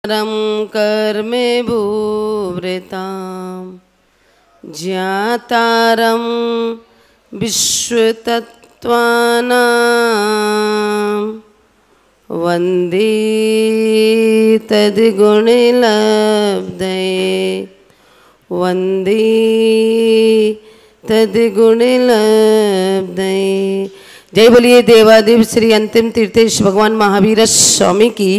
रम कर्मे भूवृतां ज्ञातारं विश्वतत्त्वानां वन्दे तद्गुणलब्धये वन्दे तद्गुणलब्धये। जय बोलिए देवादेव श्री अंतिम तीर्थेश भगवान महावीर स्वामी की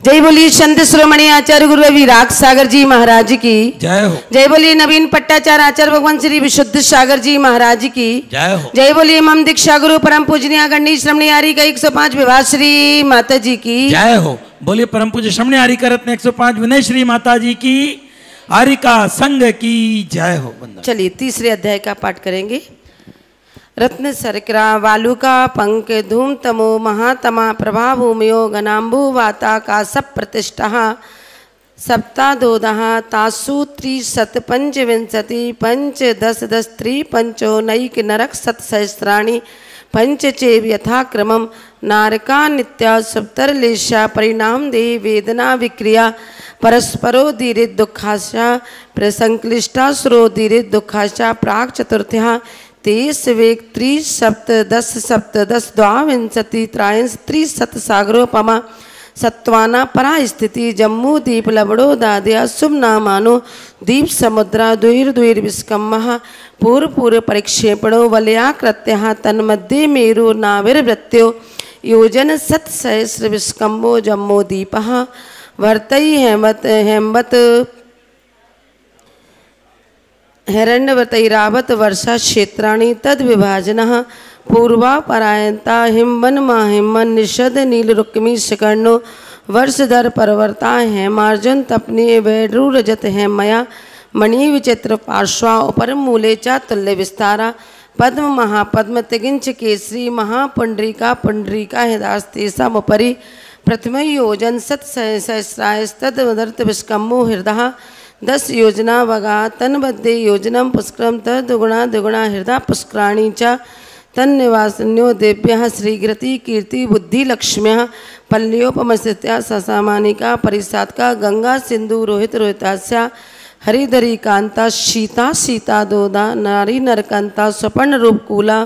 जय। बोलिए संत शिरोमणि आचार्य गुरु विराग सागर जी महाराज की जय हो। जय बोलिए नवीन पट्टाचार्य आचार्य भगवान श्री विशुद्ध सागर जी महाराज की जय हो। जय बोलिए मम दीक्षा गुरु परम पूजनीय गणनी श्रमणी आरी का 105 विवाह श्री माता जी की जय हो। बोलिए परम पूज्य श्रमणी आरी का रत्न 105 विनय श्री माता जी की आरी का संघ की जय हो। चलिए तीसरे अध्याय का पाठ करेंगे। रत्न सरकरा वालुका पंक धूम तमो महातमा प्रभा भूमियो गणाम्बु वाता का सब प्रतिष्ठा सप्तादोदः तासु त्रिशत पंचविंशति पंच दस दस त्रि पंचो नैक नरक सत्सहस्राणि पंच चेव यथाक्रमं नारका नित्या सप्तरलेशा परिणाम दे वेदना विक्रिया परस्परो दीरित दुखाशा प्रसंक्लिष्टा सुरो दीरित दुखाशा प्राक चतुर्थ्या तेस वेग त्रिसप्त दस द्वाविंशति त्रायंश त्रिशत सागरोपमा सत्वाना परा स्थिति जम्मू दीप लबड़ो दादया शुभ नामानो दीप समुद्रा द्वैर द्वैर विस्कम्मः पूर्व पूर्व परिक्षेपणो वलयाकृत्य तन्मध्ये मेरु नाविर्वृत्यो योजन सत्सहस्र विस्कम्भो जम्मो दीपः वर्तई हेमवत हिरण्यवतैरावत वर्षा क्षेत्राणि तद विभाजनः पूर्वा परायणता हिमवन माहिमन निषद नील रुक्मी शिकर्णो वर्षधर परवर्ता हेमार्जुन तपनी वैड्रू रजत हेमया मणि विचित्र पार्श्वा उपर मूले च तुल्य विस्तारा पद्म महापद्म तिगिंच केसरी महापुंडरीका पुंडरीका हृदास्तेषाम् उपरि प्रथम योजन सत्सहस्रायस्तदर्थ विस्कम्भो हृदः 10 योजना वगा तन्मध्ये योजनम पुष्करम तदुगुणा दुगुणा हृदा पुष्कराणी च तन्निवासिन्यो देव्यः श्रीकृति कीर्ति बुद्धि लक्ष्म्यः पल्ल्योपमस्थित्या ससामानिका परिसात्का गंगा सिंधु रोहित रोहितास्या हरिधरी कांता शीता सीता दोदा नारी नरकांता स्वर्ण रूपकूला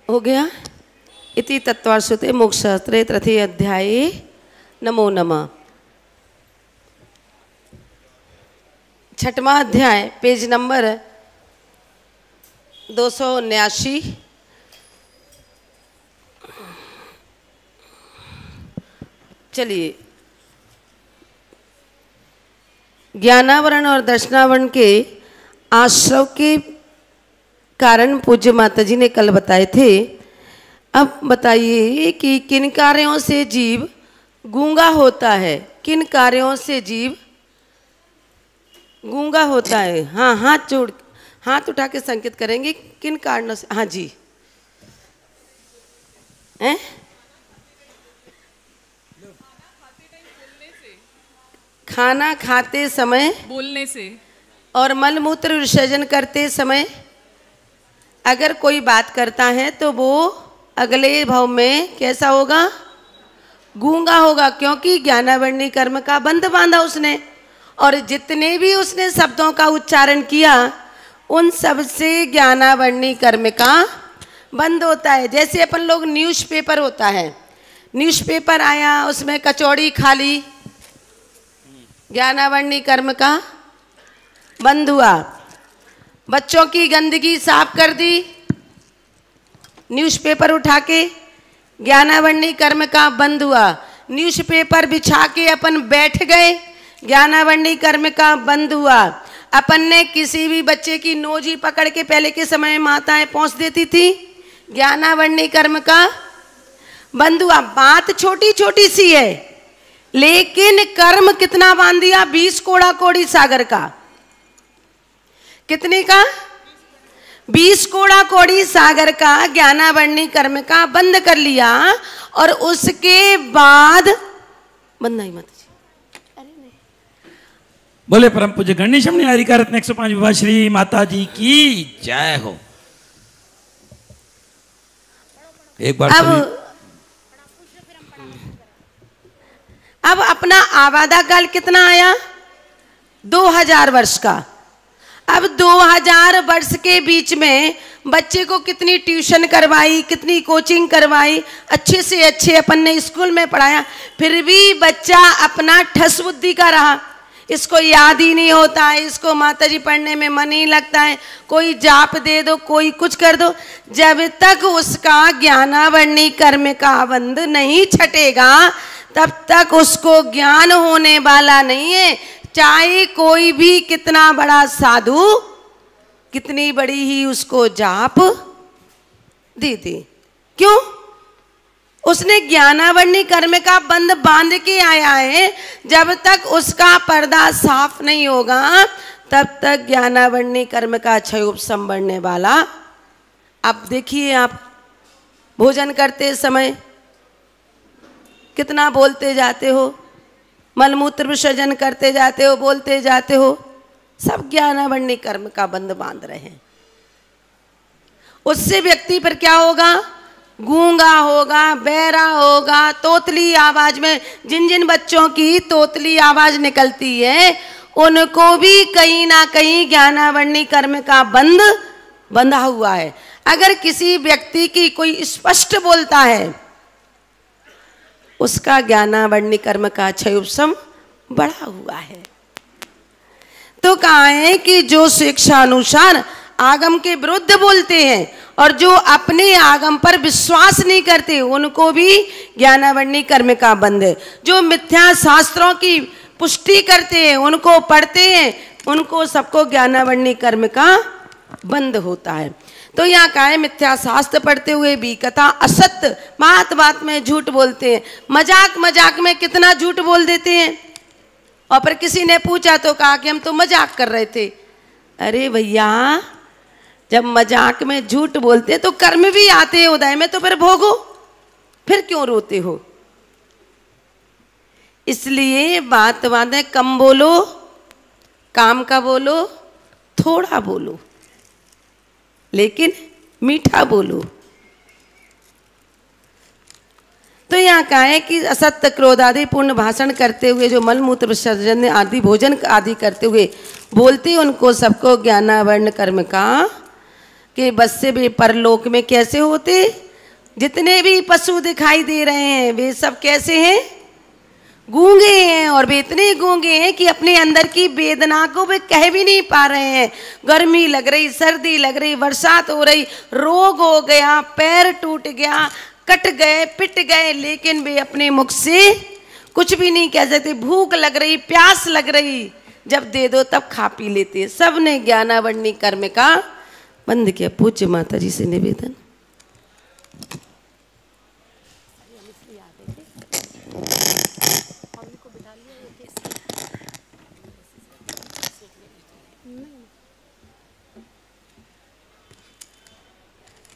हो गया। इति तत्वार्षुते मोक्षशास्त्रे तृतीय अध्याये नमो नमः। छठवां अध्याय पेज नंबर 279। चलिए ज्ञानावरण और दर्शनावरण के आश्रव के कारण पूज्य माता जी ने कल बताए थे। अब बताइए कि किन कार्यों से जीव गूंगा होता है। किन कार्यों से जीव गूंगा होता है। हाँ हाथ उठा के संकेत करेंगे किन कारणों से। हाँ जी हैं? खाना खाते समय बोलने से और मलमूत्र विसर्जन करते समय अगर कोई बात करता है तो वो अगले भाव में कैसा होगा? गूंगा होगा, क्योंकि ज्ञानावरणी कर्म का बंध बांधा उसने और जितने भी उसने शब्दों का उच्चारण किया उन सब से ज्ञानावरणी कर्म का बंद होता है। जैसे अपन लोग न्यूज़पेपर होता है, न्यूज़पेपर आया उसमें कचौड़ी खा ली ज्ञानावरणी कर्म का बंद हुआ। बच्चों की गंदगी साफ कर दी, न्यूज़पेपर उठा के, ज्ञानावरणी कर्म का बंद हुआ। न्यूज़पेपर बिछा के अपन बैठ गए, ज्ञानावरणी कर्म का बंद हुआ। अपन ने किसी भी बच्चे की नोजी पकड़ के, पहले के समय में माताएं पहुंच देती थी, ज्ञानावरणी कर्म का बंद हुआ। बात छोटी छोटी सी है, लेकिन कर्म कितना बांध दिया? 20 कोड़ा कोड़ी सागर का। कितने का? 20 कोड़ा कोड़ी सागर का ज्ञानावरणी कर्म का बंद कर लिया। और उसके बाद बंद नहीं मत। बोले परम पूज्य गणेश शमनी हरिका रत्न 105 विभा श्री माता जी की जय हो। एक बार अब अपना आबादा काल कितना आया? 2000 वर्ष का। अब 2000 वर्ष के बीच में बच्चे को कितनी ट्यूशन करवाई, कितनी कोचिंग करवाई, अच्छे से अच्छे अपन ने स्कूल में पढ़ाया, फिर भी बच्चा अपना ठस बुद्धि का रहा। इसको याद ही नहीं होता है, इसको माताजी पढ़ने में मन ही लगता है, कोई जाप दे दो, कोई कुछ कर दो। जब तक उसका ज्ञानावरणी कर्म का बंध नहीं छटेगा तब तक उसको ज्ञान होने वाला नहीं है। चाहे कोई भी कितना बड़ा साधु, कितनी बड़ी ही उसको जाप दे दे। क्यों? उसने ज्ञानावरणी कर्म का बंध बांध के आया है। जब तक उसका पर्दा साफ नहीं होगा तब तक ज्ञानावरणी कर्म का क्षय उपशम बढ़ने वाला। अब देखिए, आप भोजन करते समय कितना बोलते जाते हो, मलमूत्र विसर्जन करते जाते हो, बोलते जाते हो, सब ज्ञानावरणी कर्म का बंध बांध रहे हैं। उससे व्यक्ति पर क्या होगा? गूंगा होगा, बहरा होगा, तोतली आवाज में, जिन जिन बच्चों की तोतली आवाज निकलती है उनको भी कहीं ना कहीं ज्ञानावरणी कर्म का बंध बंधा हुआ है। अगर किसी व्यक्ति की कोई स्पष्ट बोलता है, उसका ज्ञानावरणी कर्म का क्षय उपशम बढ़ा हुआ है। तो कहा है कि जो शिक्षा अनुसार आगम के विरुद्ध बोलते हैं और जो अपने आगम पर विश्वास नहीं करते उनको भी ज्ञानावरणी कर्म का बंध है। जो मिथ्या शास्त्रों की पुष्टि करते हैं, उनको पढ़ते हैं, उनको सबको ज्ञानावरणी कर्म का बंध होता है। तो यहाँ कहा है मिथ्या शास्त्र पढ़ते हुए भी कथा असत्य, बात बात में झूठ बोलते हैं, मजाक मजाक में कितना झूठ बोल देते हैं। और फिर किसी ने पूछा तो कहा कि हम तो मजाक कर रहे थे। अरे भैया, जब मजाक में झूठ बोलते तो कर्म भी आते हैं उदय में, तो फिर भोगो, फिर क्यों रोते हो? इसलिए बात बातें कम बोलो, काम का बोलो, थोड़ा बोलो, लेकिन मीठा बोलो। तो यहाँ कहा है कि असत्य क्रोध आदि पूर्ण भाषण करते हुए जो मलमूत्र विसर्जन आदि भोजन आदि करते हुए बोलते, उनको सबको ज्ञानावरण कर्म का के बस से वे परलोक में कैसे होते? जितने भी पशु दिखाई दे रहे हैं वे सब कैसे हैं? गूंगे हैं। और वे इतने गूंगे हैं कि अपने अंदर की वेदना को वे कह भी नहीं पा रहे हैं। गर्मी लग रही, सर्दी लग रही, बरसात हो रही, रोग हो गया, पैर टूट गया, कट गए, पिट गए, लेकिन वे अपने मुख से कुछ भी नहीं कह सकते। भूख लग रही, प्यास लग रही, जब दे दो तब खा पी लेते। सब ने ज्ञानावरणी कर्म का बंद किया। पूज्य माता जी से निवेदन।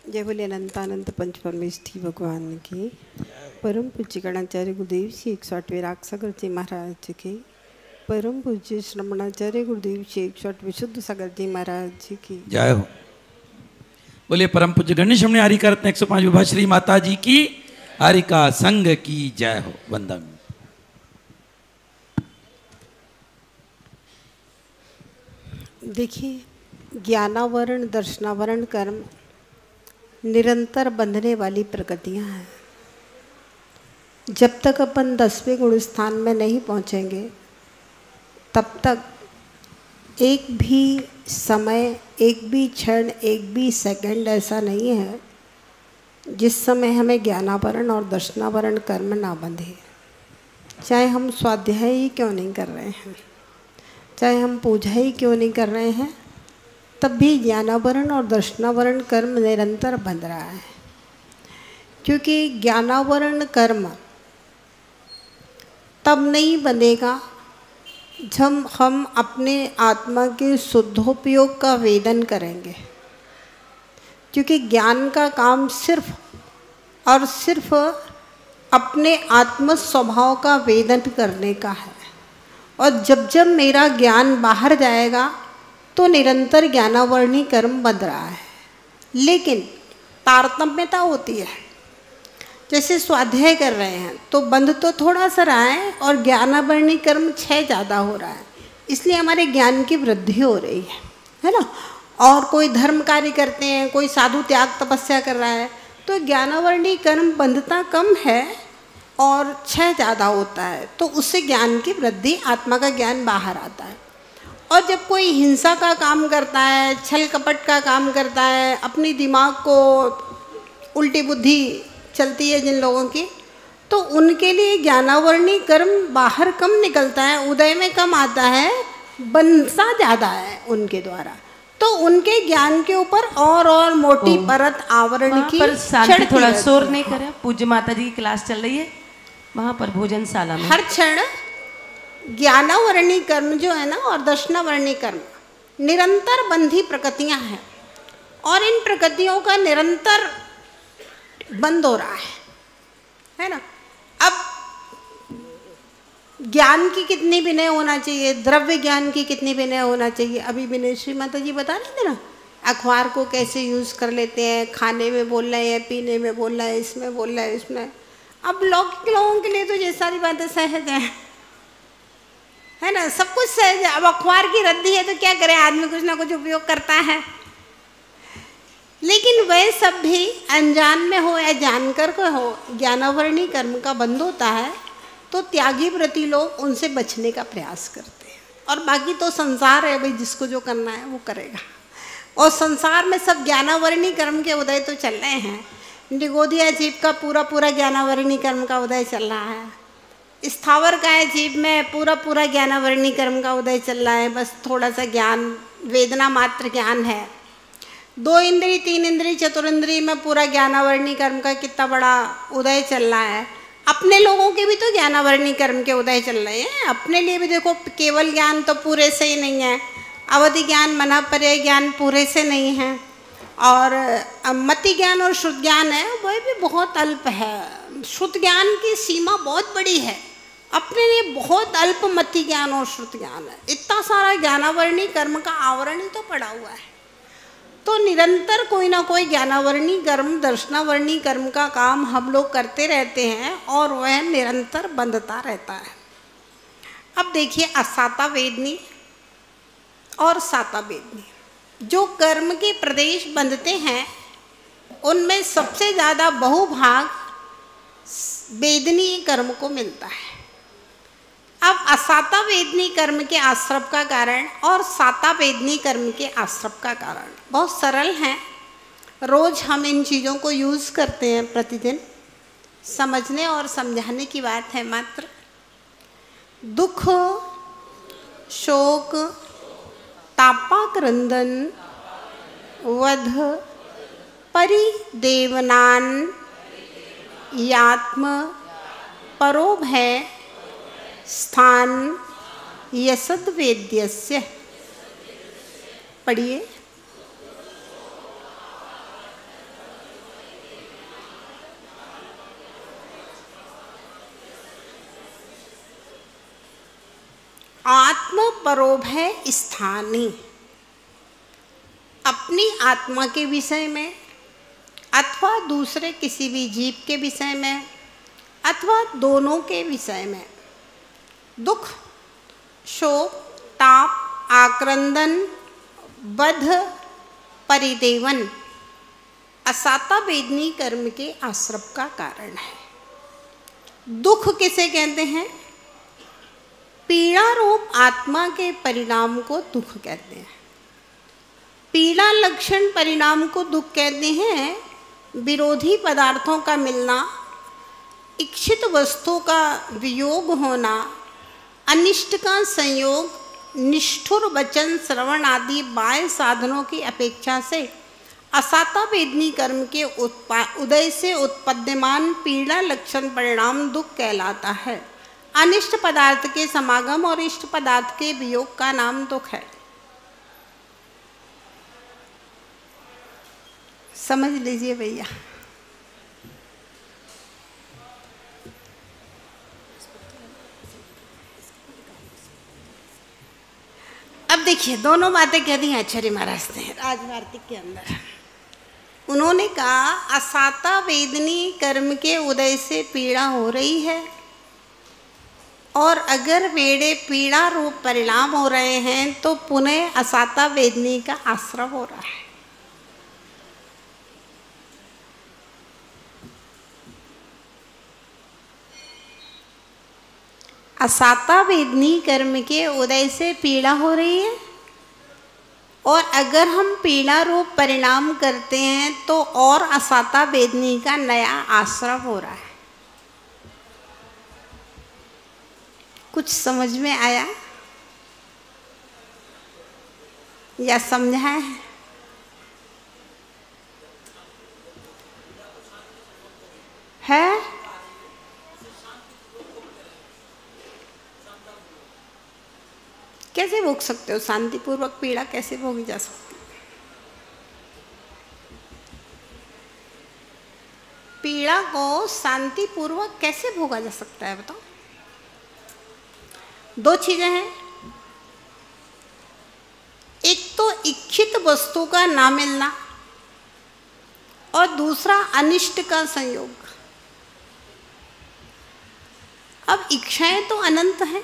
जय बोले अनंतानंत पंच परमेष्ठी भगवान की। परम पूज्य गणाचार्य गुरुदेव श्री 108वें राग सागर जी महाराज की। परम पूज्य श्रमणाचार्य गुरुदेव श्री 108 विशुद्ध सागर जी महाराज की जय हो। बोले परम पूज्य गणेश शमनी हरिका रत्न 105 विभा श्री माता जी की हरिका संघ की जय हो। वंदन। देखिए, ज्ञानावरण दर्शनावरण कर्म निरंतर बंधने वाली प्रकृतियां हैं। जब तक अपन 10वें गुण स्थान में नहीं पहुंचेंगे तब तक एक भी समय, एक भी क्षण, एक भी सेकंड ऐसा नहीं है जिस समय हमें ज्ञानावरण और दर्शनावरण कर्म ना बंधे। चाहे हम स्वाध्याय ही क्यों नहीं कर रहे हैं, चाहे हम पूजा ही क्यों नहीं कर रहे हैं, तब भी ज्ञानावरण और दर्शनावरण कर्म निरंतर बंध रहा है। क्योंकि ज्ञानावरण कर्म तब नहीं बंधेगा जब हम अपने आत्मा के शुद्धोपयोग का वेदन करेंगे। क्योंकि ज्ञान का काम सिर्फ और सिर्फ अपने आत्म स्वभाव का वेदन करने का है। और जब जब मेरा ज्ञान बाहर जाएगा तो निरंतर ज्ञानावरणी कर्म बंध रहा है। लेकिन तारतम्यता होती है। जैसे स्वाध्याय कर रहे हैं तो बंध तो थोड़ा सा रहा है और ज्ञानावरणी कर्म 6 ज़्यादा हो रहा है, इसलिए हमारे ज्ञान की वृद्धि हो रही है ना। और कोई धर्म कार्य करते हैं, कोई साधु त्याग तपस्या कर रहा है, तो ज्ञानावरणी कर्म बंधता कम है और 6 ज़्यादा होता है, तो उससे ज्ञान की वृद्धि, आत्मा का ज्ञान बाहर आता है। और जब कोई हिंसा का काम करता है, छल कपट का काम करता है, अपनी दिमाग को उल्टी बुद्धि चलती है जिन लोगों की, तो उनके लिए ज्ञानावरणी कर्म बाहर कम निकलता है, उदय में कम आता है, बंधता ज़्यादा है उनके द्वारा। तो उनके ज्ञान के ऊपर और मोटी परत आवरण की पर शांति, थोड़ा शोर नहीं करे। पूज्य माता जी की क्लास चल रही है वहाँ पर भोजनशाला में। हर क्षण ज्ञानावरणी कर्म जो है ना और दर्शनावरणी कर्म निरंतर बंधी प्रकृतियां हैं और इन प्रकृतियों का निरंतर बंद हो रहा है ना। अब ज्ञान की कितनी विनय होना चाहिए, द्रव्य ज्ञान की कितनी विनय होना चाहिए। अभी विनय श्री माता जी बता रहे थे ना, अखबार को कैसे यूज़ कर लेते हैं, खाने में बोल रहे हैं, पीने में बोल रहे हैं, इसमें बोल रहे हैं, इसमें। अब लौकिक लोगों के लिए तो ये सारी बातें सहज हैं, है ना, सब कुछ सहज है। अब अखबार की रद्दी है तो क्या करे, आदमी कुछ ना कुछ उपयोग करता है। लेकिन वह सब भी अनजान में हो या जानकर को हो, ज्ञानावरणी कर्म का बंद होता है तो त्यागी व्रती लोग उनसे बचने का प्रयास करते हैं। और बाकी तो संसार है भाई, जिसको जो करना है वो करेगा। और संसार में सब ज्ञानावरणी कर्म के उदय तो चल रहे हैं। निगोदिया जीव का पूरा ज्ञानावरणी कर्म का उदय चल रहा है। स्थावर काय जीव में पूरा ज्ञानावरणी कर्म का उदय चल रहा है। बस थोड़ा सा ज्ञान, वेदना मात्र ज्ञान है। 2 इंद्री, 3 इंद्री, चतुरिंद्री में पूरा ज्ञानावरणी कर्म का कितना बड़ा उदय चल रहा है। अपने लोगों के भी तो ज्ञानावरणी कर्म के उदय चल रहे हैं। अपने लिए भी देखो, केवल ज्ञान तो पूरे से ही नहीं है, अवधि ज्ञान, मनापर्याय ज्ञान पूरे से नहीं है, और मति ज्ञान और शुद्ध ज्ञान है वह भी बहुत अल्प है। शुद्ध ज्ञान की सीमा बहुत बड़ी है, अपने लिए बहुत अल्प मति ज्ञान और श्रुत ज्ञान है। इतना सारा ज्ञानावरणी कर्म का आवरण ही तो पड़ा हुआ है। तो निरंतर कोई ना कोई ज्ञानावरणी कर्म, दर्शनावरणी कर्म का काम हम लोग करते रहते हैं और वह निरंतर बंधता रहता है। अब देखिए, असाता वेदनी और साता वेदनी जो कर्म के प्रदेश बंधते हैं, उनमें सबसे ज़्यादा बहुभाग वेदनीय कर्म को मिलता है। अब असाता वेदनी कर्म के आश्रव का कारण और साता वेदनी कर्म के आश्रव का कारण बहुत सरल हैं। रोज हम इन चीज़ों को यूज़ करते हैं प्रतिदिन। समझने और समझाने की बात है मात्र। दुख, शोक, तापाक्रंदन, वध, परिदेवनान, यात्म, परोभय, स्थान, यसद वेद्यस्य। पढ़िए। आत्म परोभय स्थानी, अपनी आत्मा के विषय में अथवा दूसरे किसी भी जीव के विषय में अथवा दोनों के विषय में दुख, शोक, ताप, आक्रंदन, वध, परिदेवन असाता वेदनी कर्म के आश्रव का कारण है। दुख किसे कहते हैं? पीड़ा रूप आत्मा के परिणाम को दुख कहते हैं। पीड़ा लक्षण परिणाम को दुख कहते हैं। विरोधी पदार्थों का मिलना, इच्छित वस्तु का वियोग होना, अनिष्ट का संयोग, निष्ठुर वचन श्रवण आदि बाह्य साधनों की अपेक्षा से असाता वेदनी कर्म के उदय से उत्पद्यमान पीड़ा लक्षण परिणाम दुख कहलाता है। अनिष्ट पदार्थ के समागम और इष्ट पदार्थ के वियोग का नाम दुख है। समझ लीजिए भैया। अब देखिए, दोनों बातें कह दी आचार्य महाराज ने राजवार्तिक के अंदर। उन्होंने कहा असाता वेदनी कर्म के उदय से पीड़ा हो रही है, और अगर वेड़े पीड़ा रूप परिणाम हो रहे हैं तो पुनः असाता वेदनी का आश्रय हो रहा है। असाता वेदनी कर्म के उदय से पीड़ा हो रही है, और अगर हम पीड़ा रूप परिणाम करते हैं तो और असाता वेदनी का नया आश्रय हो रहा है। कुछ समझ में आया या समझा है? कैसे भोग सकते हो? शांतिपूर्वक पीड़ा कैसे भोगी जा सकती? पीड़ा को शांतिपूर्वक कैसे भोगा जा सकता है बताओ? दो चीजें हैं। एक तो इच्छित वस्तु का ना मिलना, और दूसरा अनिष्ट का संयोग। अब इच्छाएं तो अनंत हैं,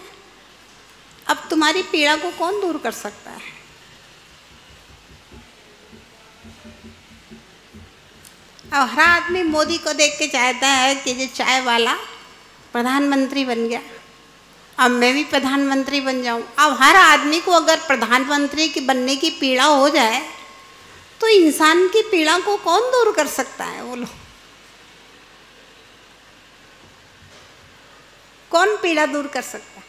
अब तुम्हारी पीड़ा को कौन दूर कर सकता है? अब हर आदमी मोदी को देख के चाहता है कि जो चाय वाला प्रधानमंत्री बन गया, अब मैं भी प्रधानमंत्री बन जाऊं। अब हर आदमी को अगर प्रधानमंत्री की बनने की पीड़ा हो जाए तो इंसान की पीड़ा को कौन दूर कर सकता है? बोलो, कौन पीड़ा दूर कर सकता है?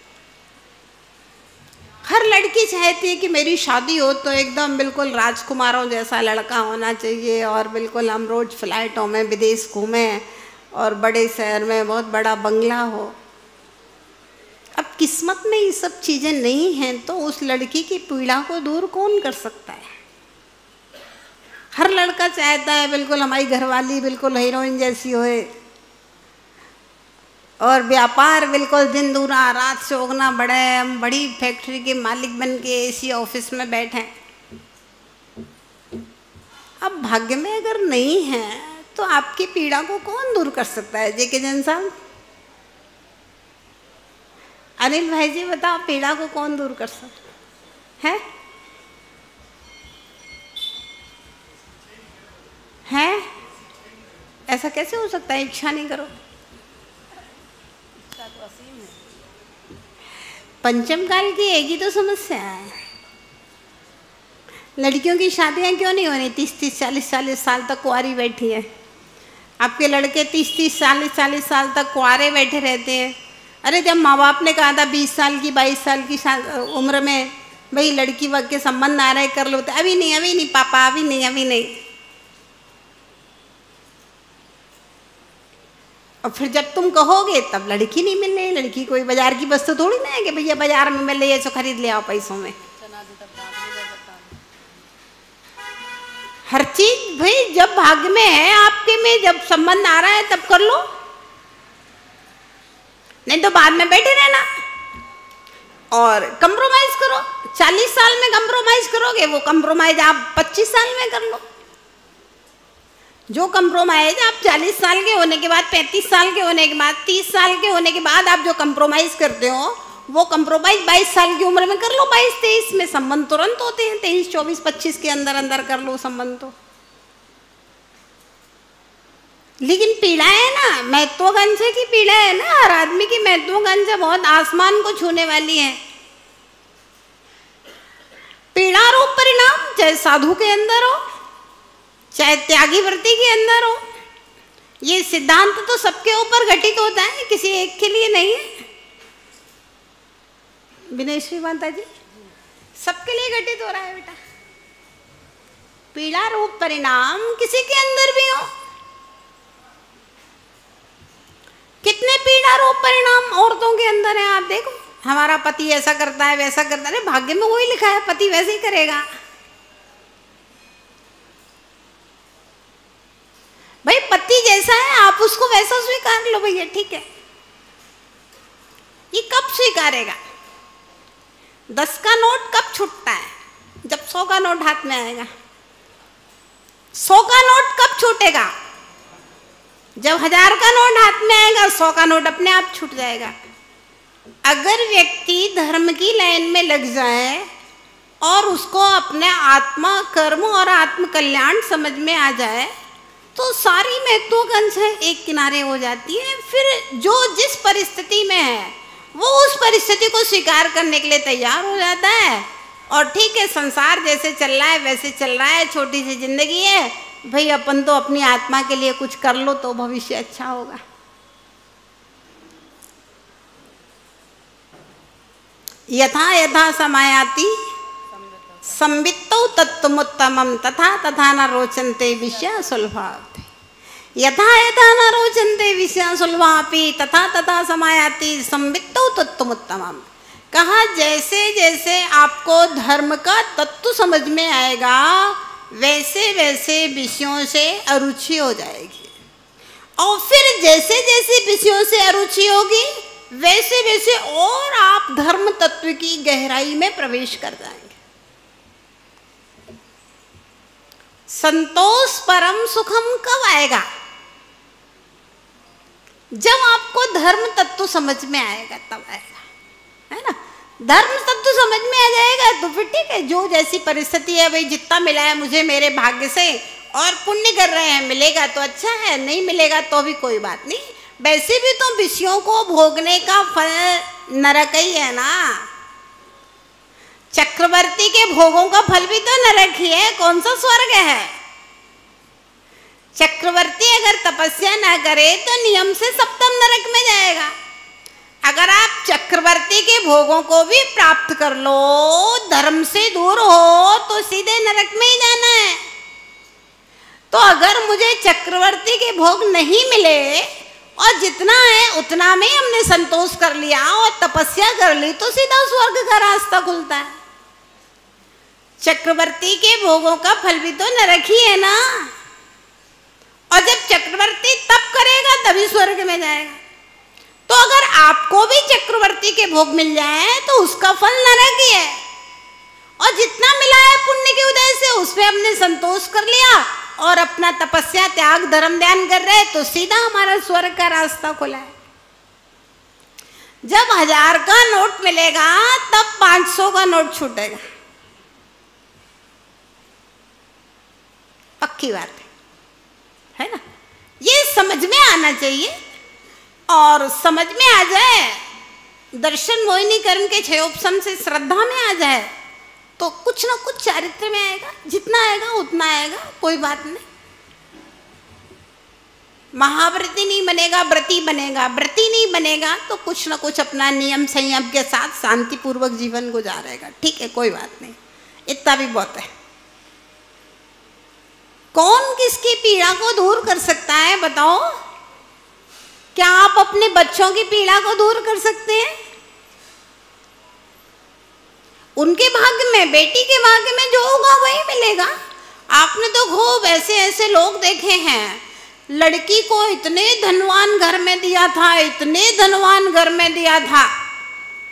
हर लड़की चाहती है कि मेरी शादी हो तो एकदम बिल्कुल राजकुमारों जैसा लड़का होना चाहिए, और बिल्कुल हम रोज फ्लाइटों में विदेश घूमें, और बड़े शहर में बहुत बड़ा बंगला हो। अब किस्मत में ये सब चीज़ें नहीं हैं तो उस लड़की की पीड़ा को दूर कौन कर सकता है? हर लड़का चाहता है बिल्कुल हमारी घरवाली बिल्कुल हीरोइन जैसी होए, और व्यापार बिल्कुल दिन दूना रात से उगना बढ़े, हम बड़ी फैक्ट्री के मालिक बन के एसी ऑफिस में बैठे। अब भाग्य में अगर नहीं है तो आपकी पीड़ा को कौन दूर कर सकता है? जेके जैन साहब, अनिल भाई जी बताओ, पीड़ा को कौन दूर कर सकता है? हैं? ऐसा कैसे हो सकता है? इच्छा नहीं करो। पंचम काल की एक ही तो समस्या है। लड़कियों की शादियां क्यों नहीं हो रही? 30-30, 40-40 साल तक कुंवारी बैठी है। आपके लड़के 30-30, 40-40 साल तक कुंवारे बैठे रहते हैं। अरे जब माँ बाप ने कहा था 20 साल की 22 साल की उम्र में भाई लड़की वक्त के संबंध आ रहे कर लो, तो अभी नहीं पापा, अभी नहीं। और फिर जब तुम कहोगे तब लड़की नहीं मिल रही। लड़की कोई बाजार की वस्तु थोड़ी ना है कि भैया बाजार में मिल रही है तो खरीद ले आओ पैसों में। हर चीज भाई जब भाग्य में है आपके में, जब संबंध आ रहा है तब कर लो, नहीं तो बाद में बैठे रहना और कंप्रोमाइज करो। 40 साल में कंप्रोमाइज करोगे, वो कंप्रोमाइज आप 25 साल में कर लो। जो कंप्रोमाइज आप 40 साल के होने के बाद, 35 साल के होने के बाद, 30 साल के होने के बाद आप जो कंप्रोमाइज करते हो, वो कंप्रोमाइज 22 साल की उम्र में कर लो। 22-23 में संबंध तुरंत होते हैं, 23-24-25 के अंदर अंदर कर लो संबंध। तो लेकिन पीड़ा है ना, महत्वाकांक्षा की पीड़ा है ना। हर आदमी की महत्वाकांक्षा बहुत आसमान को छूने वाली है। पीड़ा रूप परिणाम चाहे साधु के अंदर हो, चाहे त्यागी व्रती के अंदर हो, ये सिद्धांत तो सबके ऊपर घटित होता है, किसी एक के लिए नहीं है। विनयश्री माता जी, सबके लिए घटित हो रहा है बेटा। पीड़ा रूप परिणाम किसी के अंदर भी हो। कितने पीड़ा रूप परिणाम औरतों के अंदर है, आप देखो। हमारा पति ऐसा करता है, वैसा करता है, भाग्य में वही लिखा है, पति वैसे ही करेगा। भाई पति जैसा है आप उसको वैसा स्वीकार लो भैया, ठीक है। ये कब स्वीकारेगा? 10 का नोट कब छूटता है? जब 100 का नोट हाथ में आएगा। 100 का नोट कब छूटेगा? जब 1000 का नोट हाथ में आएगा, 100 का नोट अपने आप छूट जाएगा। अगर व्यक्ति धर्म की लाइन में लग जाए और उसको अपने आत्मा कर्म और आत्म कल्याण समझ में आ जाए तो सारी महत्वाकांक्षाएं एक किनारे हो जाती है। फिर जो जिस परिस्थिति में है वो उस परिस्थिति को स्वीकार करने के लिए तैयार हो जाता है। और ठीक है, संसार जैसे चल रहा है वैसे चल रहा है, छोटी सी जिंदगी है भाई, अपन तो अपनी आत्मा के लिए कुछ कर लो तो भविष्य अच्छा होगा। यथा यथा समायाति संवित्तौ तत्त्वमुत्तमं तथा तथा न रोचन्ते विषया सुलभाति। यथा यथा न रोचन्ते विषया सुलभापि तथा तथा समायाति संवित्तौ तत्त्वमुत्तमं। कहा जैसे जैसे आपको धर्म का तत्व समझ में आएगा वैसे वैसे विषयों से अरुचि हो जाएगी, और फिर जैसे जैसे विषयों से अरुचि होगी वैसे वैसे और आप धर्म तत्व की गहराई में प्रवेश कर जाएंगे। संतोष परम सुखम कब आएगा? जब आपको धर्म तत्व समझ में आएगा तब आएगा, है ना। धर्म तत्व समझ में आ जाएगा तो फिर ठीक है, जो जैसी परिस्थिति है भाई, जितना मिला है मुझे मेरे भाग्य से और पुण्य कर रहे हैं, मिलेगा तो अच्छा है, नहीं मिलेगा तो भी कोई बात नहीं। वैसे भी तो विषयों को भोगने का फल नरक ही है ना। चक्रवर्ती के भोगों का फल भी तो नरक ही है, कौन सा स्वर्ग है। चक्रवर्ती अगर तपस्या ना करे तो नियम से सप्तम नरक में जाएगा। अगर आप चक्रवर्ती के भोगों को भी प्राप्त कर लो, धर्म से दूर हो, तो सीधे नरक में ही जाना है। तो अगर मुझे चक्रवर्ती के भोग नहीं मिले और जितना है उतना में हमने संतोष कर लिया और तपस्या कर ली तो सीधा स्वर्ग का रास्ता खुलता है। चक्रवर्ती के भोगों का फल भी तो नरक ही है ना। और जब चक्रवर्ती तप करेगा तभी स्वर्ग में जाएगा। तो अगर आपको भी चक्रवर्ती के भोग मिल जाए तो उसका फल नरक ही है, और जितना मिला है पुण्य के उदय से उसमें हमने संतोष कर लिया और अपना तपस्या त्याग धर्म ध्यान कर रहे तो सीधा हमारा स्वर्ग का रास्ता खुला है। जब 1000 का नोट मिलेगा तब 500 का नोट छूटेगा, पक्की बात है ना। ये समझ में आना चाहिए, और समझ में आ जाए, दर्शन मोहिनी कर्म के 6 उपशम से श्रद्धा में आ जाए तो कुछ ना कुछ चारित्र में आएगा। जितना आएगा उतना आएगा, कोई बात नहीं। महाव्रती नहीं बनेगा, व्रती बनेगा। व्रती नहीं बनेगा तो कुछ ना कुछ अपना नियम संयम के साथ शांतिपूर्वक जीवन गुजारेगा, ठीक है, कोई बात नहीं। इतना भी बहुत है। कौन किसकी पीड़ा को दूर कर सकता है बताओ? क्या आप अपने बच्चों की पीड़ा को दूर कर सकते हैं? उनके भाग्य में, बेटी के भाग्य में जो होगा वही मिलेगा। आपने तो खूब ऐसे ऐसे लोग देखे हैं, लड़की को इतने धनवान घर में दिया था, इतने धनवान घर में दिया था,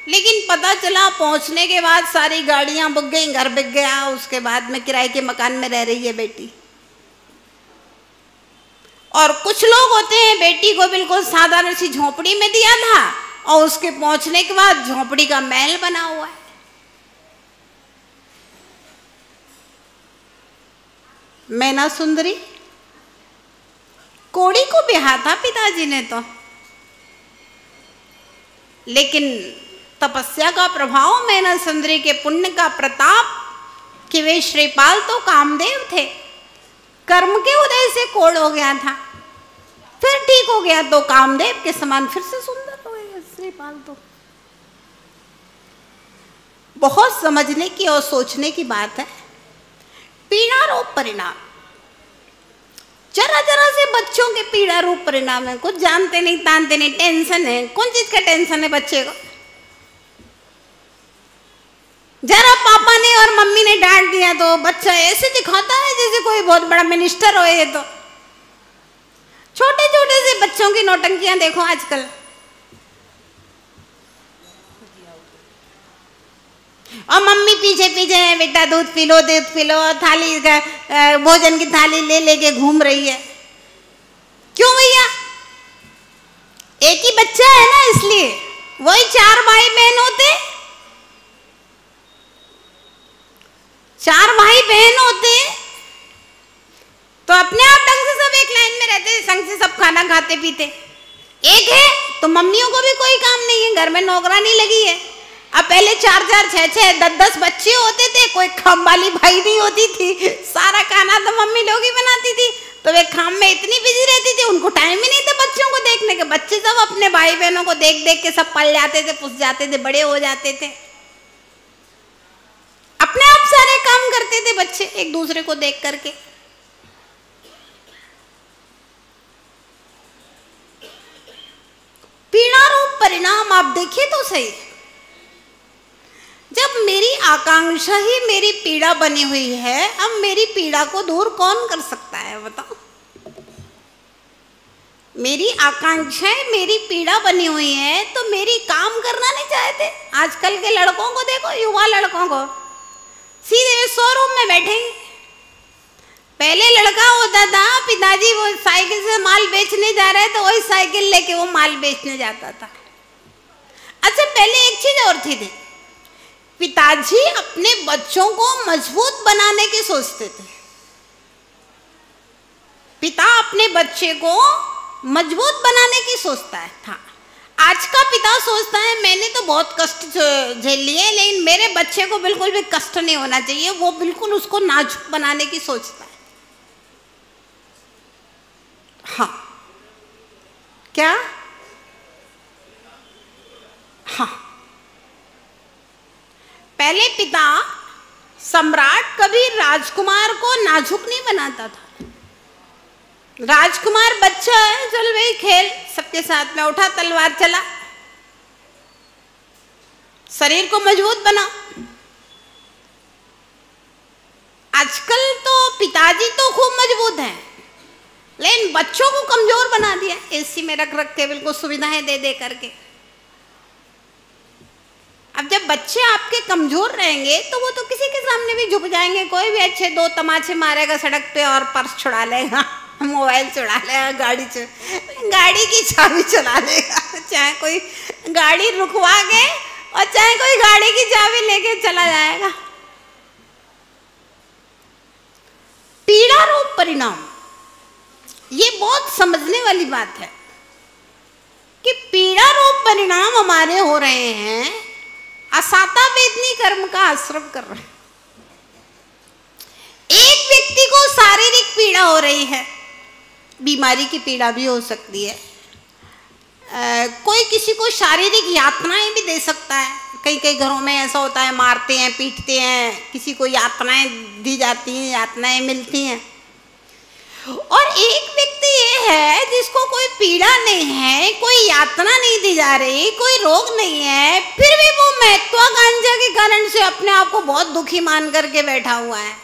लेकिन पता चला पहुंचने के बाद सारी गाड़ियां बिक गई, घर बिक गया, उसके बाद में किराए के मकान में रह रही है बेटी। और कुछ लोग होते हैं बेटी को बिल्कुल साधारण सी झोपड़ी में दिया था और उसके पहुंचने के बाद झोपड़ी का महल बना हुआ है। मैना सुंदरी कोड़ी को ब्याहा था पिताजी ने तो, लेकिन तपस्या का प्रभाव, मैना सुंदरी के पुण्य का प्रताप कि वे श्रीपाल तो कामदेव थे, कर्म के उदय से कोढ़ हो गया था, फिर ठीक हो गया तो कामदेव के समान फिर से सुंदर हो गया श्रीपाल। तो बहुत समझने की और सोचने की बात है। पीड़ा रूप परिणाम, जरा जरा से बच्चों के पीड़ा रूप परिणाम है। कुछ जानते नहीं, तानते नहीं, टेंशन है। कौन चीज का टेंशन है बच्चे को? जरा पापा ने और मम्मी ने डांट दिया तो बच्चा ऐसे दिखाता है जैसे कोई बहुत बड़ा मिनिस्टर हो। ये तो छोटे छोटे से बच्चों की नौटंकियां देखो आजकल। और मम्मी पीछे पीछे है, बेटा दूध पी लो, दूध पी लो, थाली का भोजन की थाली ले लेके घूम रही है। क्यों भैया? एक ही बच्चा है ना, इसलिए। वही 4 भाई बहन होते, 4 भाई बहन होते तो अपने आप ढंग से सब एक लाइन में रहते, संग से सब खाना खाते पीते। एक है तो मम्मियों को भी कोई काम नहीं है, घर में नौकरानी लगी है। अब पहले 4-4, 6-6, 10-10 बच्चे होते थे, कोई काम वाली भाई नहीं होती थी, सारा खाना तो मम्मी लोग ही बनाती थी। तो वे काम में इतनी बिजी रहती थी, उनको टाइम ही नहीं था बच्चों को देखने के। बच्चे सब अपने भाई बहनों को देख देख के सब पल जाते थे, पुस जाते थे, बड़े हो जाते थे। अपने आप सारे काम करते थे बच्चे एक दूसरे को देख करके। पीड़ा रूप परिणाम आप देखिए तो सही। जब मेरी आकांक्षा ही मेरी पीड़ा बनी हुई है, अब मेरी पीड़ा को दूर कौन कर सकता है बताओ? मेरी आकांक्षाएं मेरी पीड़ा बनी हुई है तो मेरी काम करना नहीं चाहते। आजकल के लड़कों को देखो, युवा लड़कों को, सीधे शोरूम में बैठेंगे। पहले लड़का होता था, पिताजी वो साइकिल से माल बेचने जा रहे तो वही साइकिल लेके वो माल बेचने जाता था। अच्छा, पहले एक चीज और थी, पिताजी अपने बच्चों को मजबूत बनाने की सोचते थे। पिता अपने बच्चे को मजबूत बनाने की सोचता है था। आज का पिता सोचता है मैंने तो बहुत कष्ट झेल लिए, लेकिन मेरे बच्चे को बिल्कुल भी कष्ट नहीं होना चाहिए। वो बिल्कुल उसको नाजुक बनाने की सोचता है। हाँ, क्या? हाँ, पहले पिता सम्राट कभी राजकुमार को नाजुक नहीं बनाता था। राजकुमार बच्चा है, चल भाई खेल सबके साथ में, उठा तलवार चला, शरीर को मजबूत बना। आजकल तो पिताजी तो खूब मजबूत हैं, लेकिन बच्चों को कमजोर बना दिया, एसी में रख रख के बिल्कुल सुविधाएं दे दे करके। अब जब बच्चे आपके कमजोर रहेंगे तो वो तो किसी के सामने भी झुक जाएंगे। कोई भी अच्छे 2 तमाचे मारेगा सड़क पे और पर्स छुड़ा लेगा, मोबाइल चुरा लेगा, गाड़ी की चाबी चुरा लेगा, चाहे कोई गाड़ी रुकवा के और चाहे कोई गाड़ी की चाबी लेके चला जाएगा। पीड़ा रूप परिणाम, ये बहुत समझने वाली बात है कि पीड़ा रूप परिणाम हमारे हो रहे हैं, असाता वेदनी कर्म का आश्रम कर रहे हैं। एक व्यक्ति को शारीरिक पीड़ा हो रही है, बीमारी की पीड़ा भी हो सकती है। कोई किसी को शारीरिक यातनाएं भी दे सकता है। कई कई घरों में ऐसा होता है, मारते हैं, पीटते हैं, किसी को यातनाएं दी जाती हैं, यातनाएं मिलती हैं। और एक व्यक्ति ये है जिसको कोई पीड़ा नहीं है, कोई यातना नहीं दी जा रही, कोई रोग नहीं है, फिर भी वो महत्वाकांक्षा के कारण से अपने आप को बहुत दुखी मान करके बैठा हुआ है।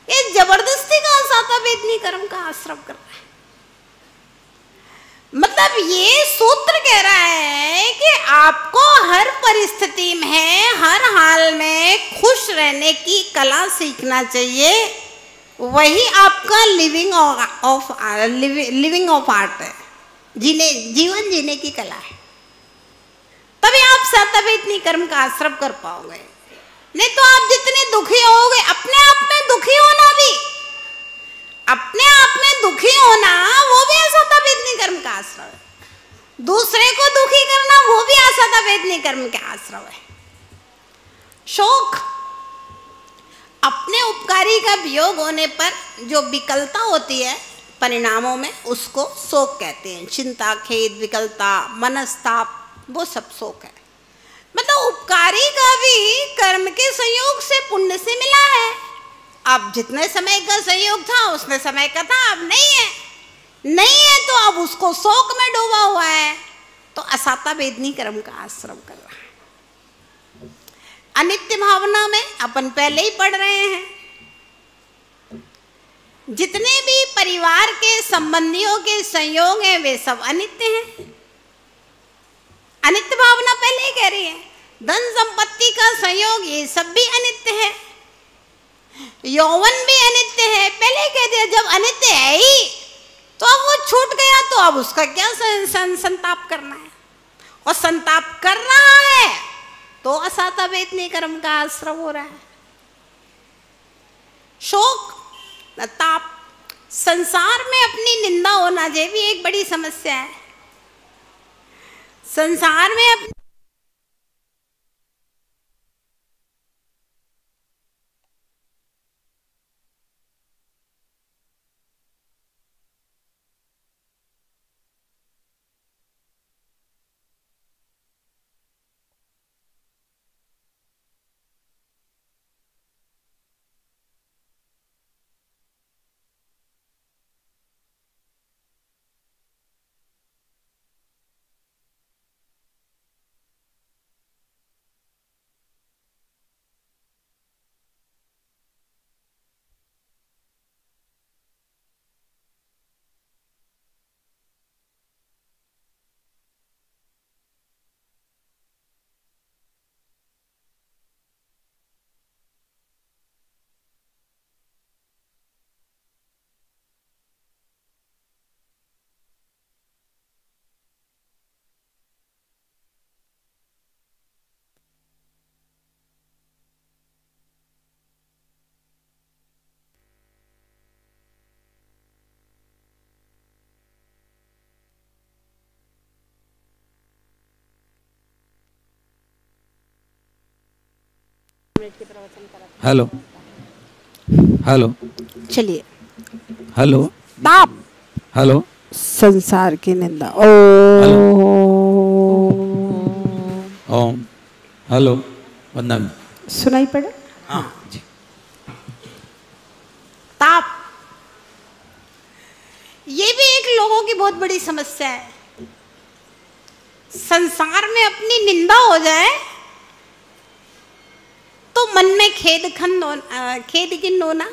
ये जबरदस्ती का असाता वेदनी कर्म का आश्रम कर रहा है। मतलब ये सूत्र कह रहा है कि आपको हर परिस्थिति में, हर हाल में खुश रहने की कला सीखना चाहिए। वही आपका लिविंग ऑफ आर्ट है, जीवन जीने की कला है। तभी आप सतवेदनी कर्म का आश्रम कर पाओगे। नहीं तो आप जितने दुखी होगे, अपने आप में दुखी होना भी, अपने आप में दुखी होना वो भी असतवेदनी कर्म का आश्रम है। दूसरे को दुखी करना वो भी असतवेदनी कर्म का आश्रम है। शोक अपने उपकारी का वियोग होने पर जो विकलता होती है परिणामों में, उसको शोक कहते हैं। चिंता, खेद, विकलता, मनस्ताप, वो सब शोक है। मतलब उपकारी का भी कर्म के संयोग से पुण्य से मिला है। अब जितने समय का संयोग था उतने समय का था, अब नहीं है, नहीं है तो अब उसको शोक में डूबा हुआ है, तो असाता वेदनी कर्म का आश्रम कर रहा है। अनित्य भावना में अपन पहले ही पढ़ रहे हैं, जितने भी परिवार के संबंधियों के संयोग हैं वे सब अनित्य हैं। अनित्य भावना पहले ही कह रही है। धन संपत्ति का संयोग ये सब भी अनित्य है, यौवन भी अनित्य है, पहले ही कह दिया। जब अनित्य है ही तो अब वो छूट गया, तो अब उसका क्या संताप करना है, और संताप कर रहा है तो असाता वेदनी कर्म का आश्रम हो रहा है। शोक, ताप, संसार में अपनी निंदा होना ये भी एक बड़ी समस्या है। संसार में हेलो हेलो चलिए। हेलो ताप, हेलो संसार की निंदा। ओम हेलो वंदन सुनाई पड़ा? हाँ जी। ताप, ये भी एक लोगों की बहुत बड़ी समस्या है। संसार में अपनी निंदा हो जाए तो मन में खेद खिन्न होना,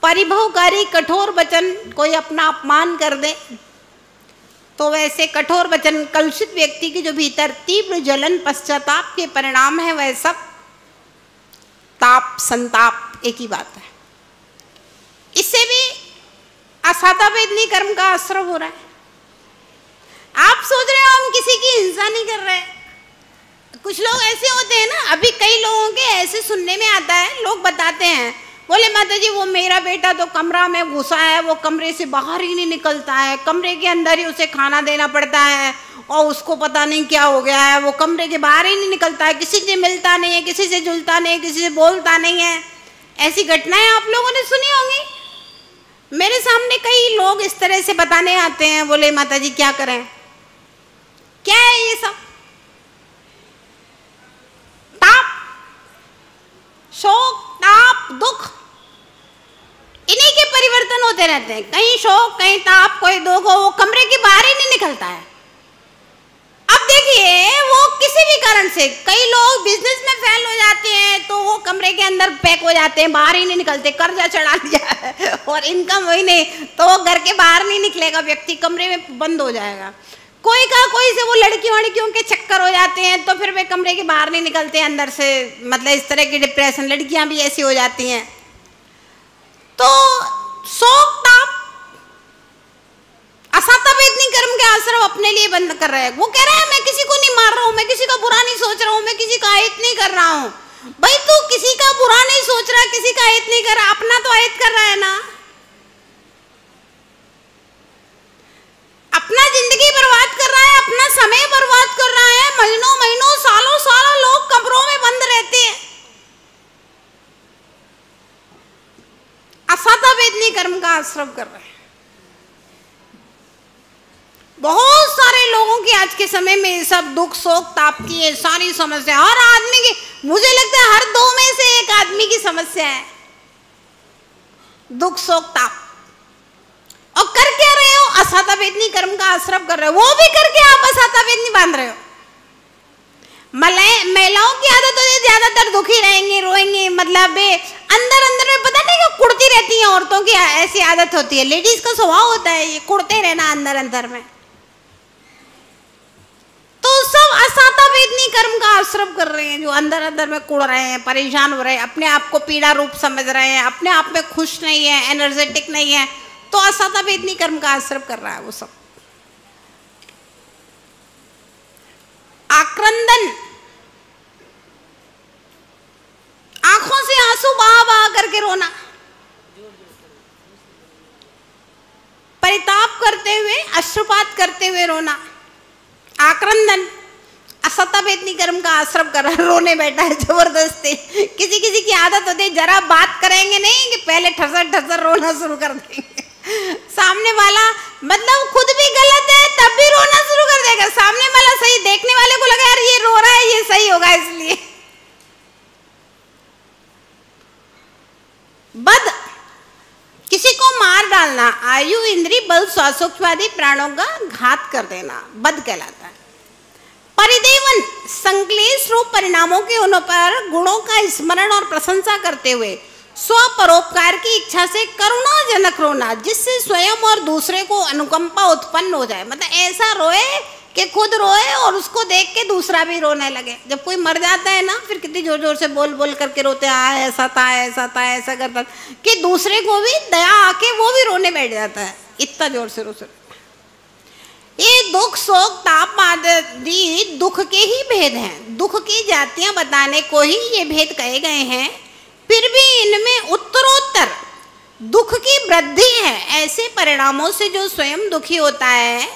परिभवकारी कठोर वचन, कोई अपना अपमान कर दे तो वैसे कठोर वचन कलुषित व्यक्ति के जो भीतर तीव्र जलन पश्चाताप के परिणाम है, वह सब ताप संताप एक ही बात है। इससे भी असाता वेदनी कर्म का आश्रय हो रहा है। आप सोच रहे हो हम किसी की हिंसा नहीं कर रहे। कुछ लोग ऐसे होते हैं ना, अभी कई लोगों के ऐसे सुनने में आता है, लोग बताते हैं, बोले माता जी वो मेरा बेटा तो कमरा में घुसा है, वो कमरे से बाहर ही नहीं निकलता है, कमरे के अंदर ही उसे खाना देना पड़ता है और उसको पता नहीं क्या हो गया है, वो कमरे के बाहर ही नहीं निकलता है, किसी से मिलता नहीं है, किसी से जुलता नहीं है, किसी से बोलता नहीं है। ऐसी घटनाएं आप लोगों ने सुनी होंगी। मेरे सामने कई लोग इस तरह से बताने आते हैं, बोले माता जी क्या करें, क्या है ये सब? ताप, शोक, ताप, दुख, इन्हीं के परिवर्तन होते रहते हैं। कहीं शोक, कहीं ताप, कोई दुख हो, वो कमरे के बाहर ही नहीं निकलता है। अब देखिए वो किसी भी कारण से, कई लोग बिजनेस में फेल हो जाते हैं तो वो कमरे के अंदर पैक हो जाते हैं, बाहर ही नहीं निकलते, कर्जा चढ़ा दिया है और इनकम वही नहीं, तो वो घर के बाहर नहीं निकलेगा, व्यक्ति कमरे में बंद हो जाएगा। कोई का कोई से वो लड़कियों के चक्कर हो जाते हैं तो फिर वे कमरे के बाहर नहीं निकलते हैं अंदर से, मतलब इस तरह की डिप्रेशन, लड़कियां भी ऐसी हो जाती हैं। तो शोक, ताप, असाता वेदनी कर्म के आश्रम अपने लिए बंद कर रहे हैं। वो कह रहे हैं मैं किसी को नहीं मार रहा हूं, मैं किसी का बुरा नहीं सोच रहा हूं, मैं किसी का अहित नहीं कर रहा हूं। भाई तू किसी का बुरा नहीं सोच रहा, किसी का अहित नहीं कर रहा, अपना तो अहित कर रहा है ना। अपना जिंदगी बर्बाद कर रहा है, अपना समय बर्बाद कर रहा है। महीनों महीनों सालों सालों लोग कमरों में बंद रहते हैं, कर्म का आश्रय कर रहे हैं। बहुत सारे लोगों की आज के समय में ये सब दुख शोक ताप की ये सारी समस्या हर आदमी की, मुझे लगता है हर 2 में से 1 आदमी की समस्या है दुख शोक ताप। और कर क्या रहे हो? असाता वेदनी कर्म का आश्रय कर रहे हो, वो भी करके आप असाता वेदनी बांध रहे हो। महिलाओं की आदत होती है ज्यादातर दुखी रहेंगे, रोएंगे, मतलब अंदर अंदर में पता नहीं क्या कुड़ती रहती है। औरतों की ऐसी आदत होती है, लेडीज का स्वभाव होता है ये कुड़ते रहना अंदर अंदर में। तो सब असाता वेदनी कर्म का आश्रय कर रहे हैं, जो अंदर अंदर में कुड़ रहे हैं, परेशान हो रहे हैं, अपने आप को पीड़ा रूप समझ रहे हैं, अपने आप में खुश नहीं है, एनर्जेटिक नहीं है, तो असाता वेदनी कर्म का आश्रय कर रहा है वो सब। आक्रंदन, आंखों से आंसू बहा बहा करके रोना, परिताप करते हुए, अश्रुपात करते हुए रोना, आक्रंदन, असता वेदनी कर्म का आश्रय कर रहा है, रोने बैठा है जबरदस्ती। किसी किसी की आदत होती है जरा बात करेंगे नहीं कि पहले ठसर ठसर रोना शुरू कर देंगे। सामने वाला मतलब खुद भी गलत है तब भी रोना शुरू कर देगा, सामने वाला सही, देखने वाले को लगा यार ये रो रहा है ये सही होगा इसलिए। बद, किसी को मार डालना, आयु इंद्री बल श्वासोच्छ्वादी प्राणों का घात कर देना बद कहलाता है। परिदेवन, संक्लेश रूप परिणामों के होने पर गुणों का स्मरण और प्रशंसा करते हुए स्वपरोपकार की इच्छा से करुणाजनक रोना, जिससे स्वयं और दूसरे को अनुकंपा उत्पन्न हो जाए। मतलब ऐसा रोए कि खुद रोए और उसको देख के दूसरा भी रोने लगे। जब कोई मर जाता है ना, फिर कितनी जोर जोर से बोल बोल करके रोते हैं, ऐसा था ऐसा था ऐसा करता, कि दूसरे को भी दया आके वो भी रोने बैठ जाता है, इतना जोर से रोते। ये दुख शोक ताप आदि दुख के ही भेद हैं, दुख की जातियां बताने को ही ये भेद कहे गए हैं। फिर भी इनमें उत्तरोत्तर दुख की वृद्धि है। ऐसे परिणामों से जो स्वयं दुखी होता है,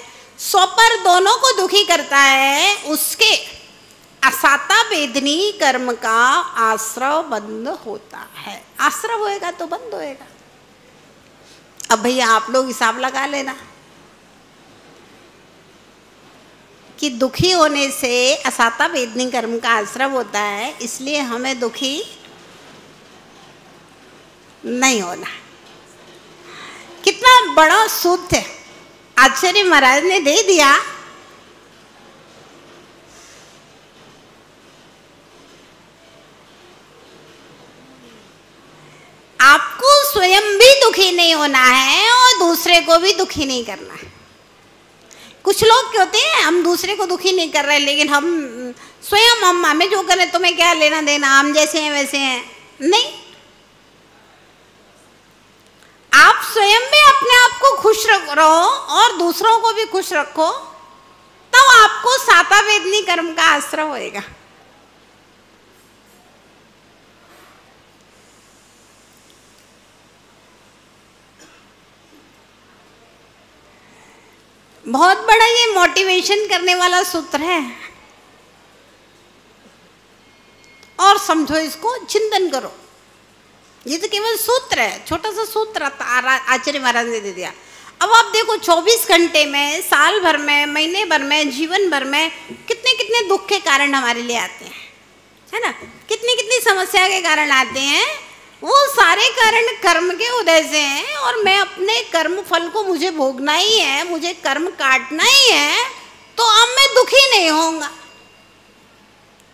स्वपर दोनों को दुखी करता है, उसके असाता वेदनी कर्म का आश्रय बंद होता है। आश्रय होएगा तो बंद होएगा। अब भैया आप लोग हिसाब लगा लेना कि दुखी होने से असाता वेदनी कर्म का आश्रय होता है, इसलिए हमें दुखी नहीं होना। कितना बड़ा सूत्र आचार्य महाराज ने दे दिया। आपको स्वयं भी दुखी नहीं होना है और दूसरे को भी दुखी नहीं करना है। कुछ लोग क्या होते हैं, हम दूसरे को दुखी नहीं कर रहे, लेकिन हम स्वयं हम हमें जो करें तुम्हें क्या लेना देना, हम जैसे हैं वैसे हैं। नहीं, आप स्वयं भी अपने आप को खुश रहो और दूसरों को भी खुश रखो, तब आपको साता वेदनी कर्म का आश्रय होएगा। बहुत बड़ा ये मोटिवेशन करने वाला सूत्र है, और समझो इसको, चिंतन करो। ये तो केवल सूत्र है, छोटा सा सूत्र आचार्य महाराज ने दे दिया। अब आप देखो 24 घंटे में, साल भर में, महीने भर में, जीवन भर में कितने कितने दुख के कारण हमारे लिए आते हैं, है ना। कितनी कितनी समस्या के कारण आते हैं। वो सारे कारण कर्म के उदय से हैं, और मैं अपने कर्म फल को मुझे भोगना ही है, मुझे कर्म काटना ही है, तो अब मैं दुखी नहीं होऊंगा,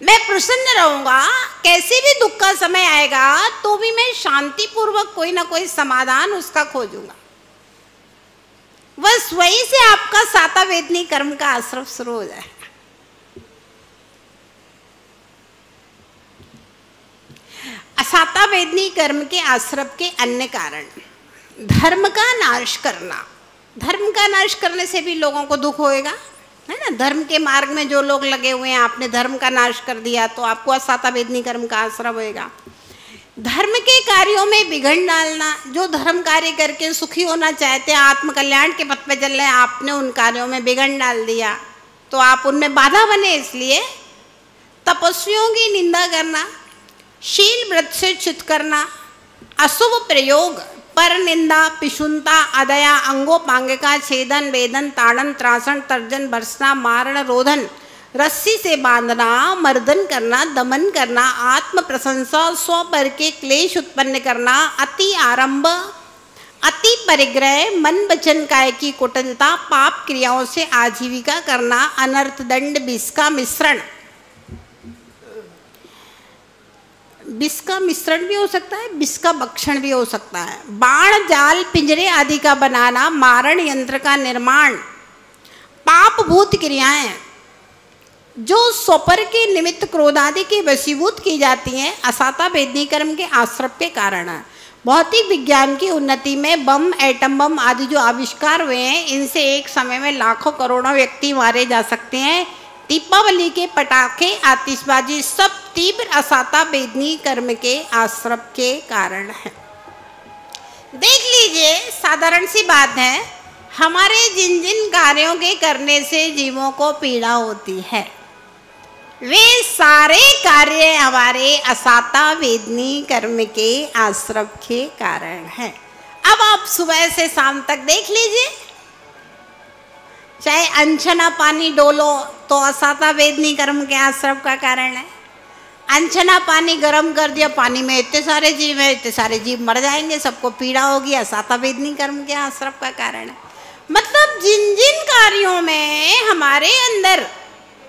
मैं प्रसन्न रहूंगा। कैसे भी दुख का समय आएगा तो भी मैं शांति पूर्वक कोई ना कोई समाधान उसका खोजूंगा। बस वहीं से आपका साता वेदनी कर्म का आश्रय शुरू हो जाए। असाता वेदनी कर्म के आश्रय के अन्य कारण, धर्म का नाश करना। धर्म का नाश करने से भी लोगों को दुख होएगा, है ना। धर्म के मार्ग में जो लोग लगे हुए हैं, आपने धर्म का नाश कर दिया तो आपको असाता वेदनी कर्म का आश्रय होएगा। धर्म के कार्यों में बिघड़ डालना, जो धर्म कार्य करके सुखी होना चाहते हैं, आत्मकल्याण के पथ पे चल रहे हैं, आपने उन कार्यों में बिघड़ डाल दिया तो आप उनमें बाधा बने। इसलिए तपस्वियों की निंदा करना, शील व्रत से च्युत करना, अशुभ प्रयोग, पर निंदा, पिशुनता, अदया, अंगोपांग का छेदन, वेदन, ताड़न, त्रासन, तर्जन, बरसना, मारण, रोधन, रस्सी से बांधना, मर्दन करना, दमन करना, आत्म प्रशंसा, स्व पर के क्लेश उत्पन्न करना, अति आरंभ, अति परिग्रह, मन वचन काया की कुटिलता, पाप क्रियाओं से आजीविका करना, अनर्थ दंड, विष का मिश्रण, विष का मिश्रण भी हो सकता है, विष का भक्षण भी हो सकता है, बाण, जाल, पिंजरे आदि का बनाना, मारण यंत्र का निर्माण, पाप भूत क्रियाएं जो स्वपर के निमित्त क्रोध आदि के वशीभूत की जाती हैं, असाता वेदनी कर्म के आश्रय के कारण है। भौतिक विज्ञान की उन्नति में बम, एटम बम आदि जो आविष्कार हुए हैं, इनसे एक समय में लाखों करोड़ों व्यक्ति मारे जा सकते हैं। दीपावली के पटाखे, आतिशबाजी सब तीव्र असाता वेदनी कर्म के आश्रय के कारण है। देख लीजिए, साधारण सी बात है, हमारे जिन जिन कार्यों के करने से जीवों को पीड़ा होती है, वे सारे कार्य हमारे असाता वेदनी कर्म के आश्रय के कारण है। अब आप सुबह से शाम तक देख लीजिए, चाहे अनछना पानी डोलो तो असाता वेदनी कर्म के आश्रय का कारण है। अनछना पानी गर्म कर दिया, पानी में इतने सारे जीव हैं, इतने सारे जीव मर जाएंगे, सबको पीड़ा होगी, असाता वेदनी कर्म के आश्रय का कारण है। मतलब जिन जिन कार्यों में हमारे अंदर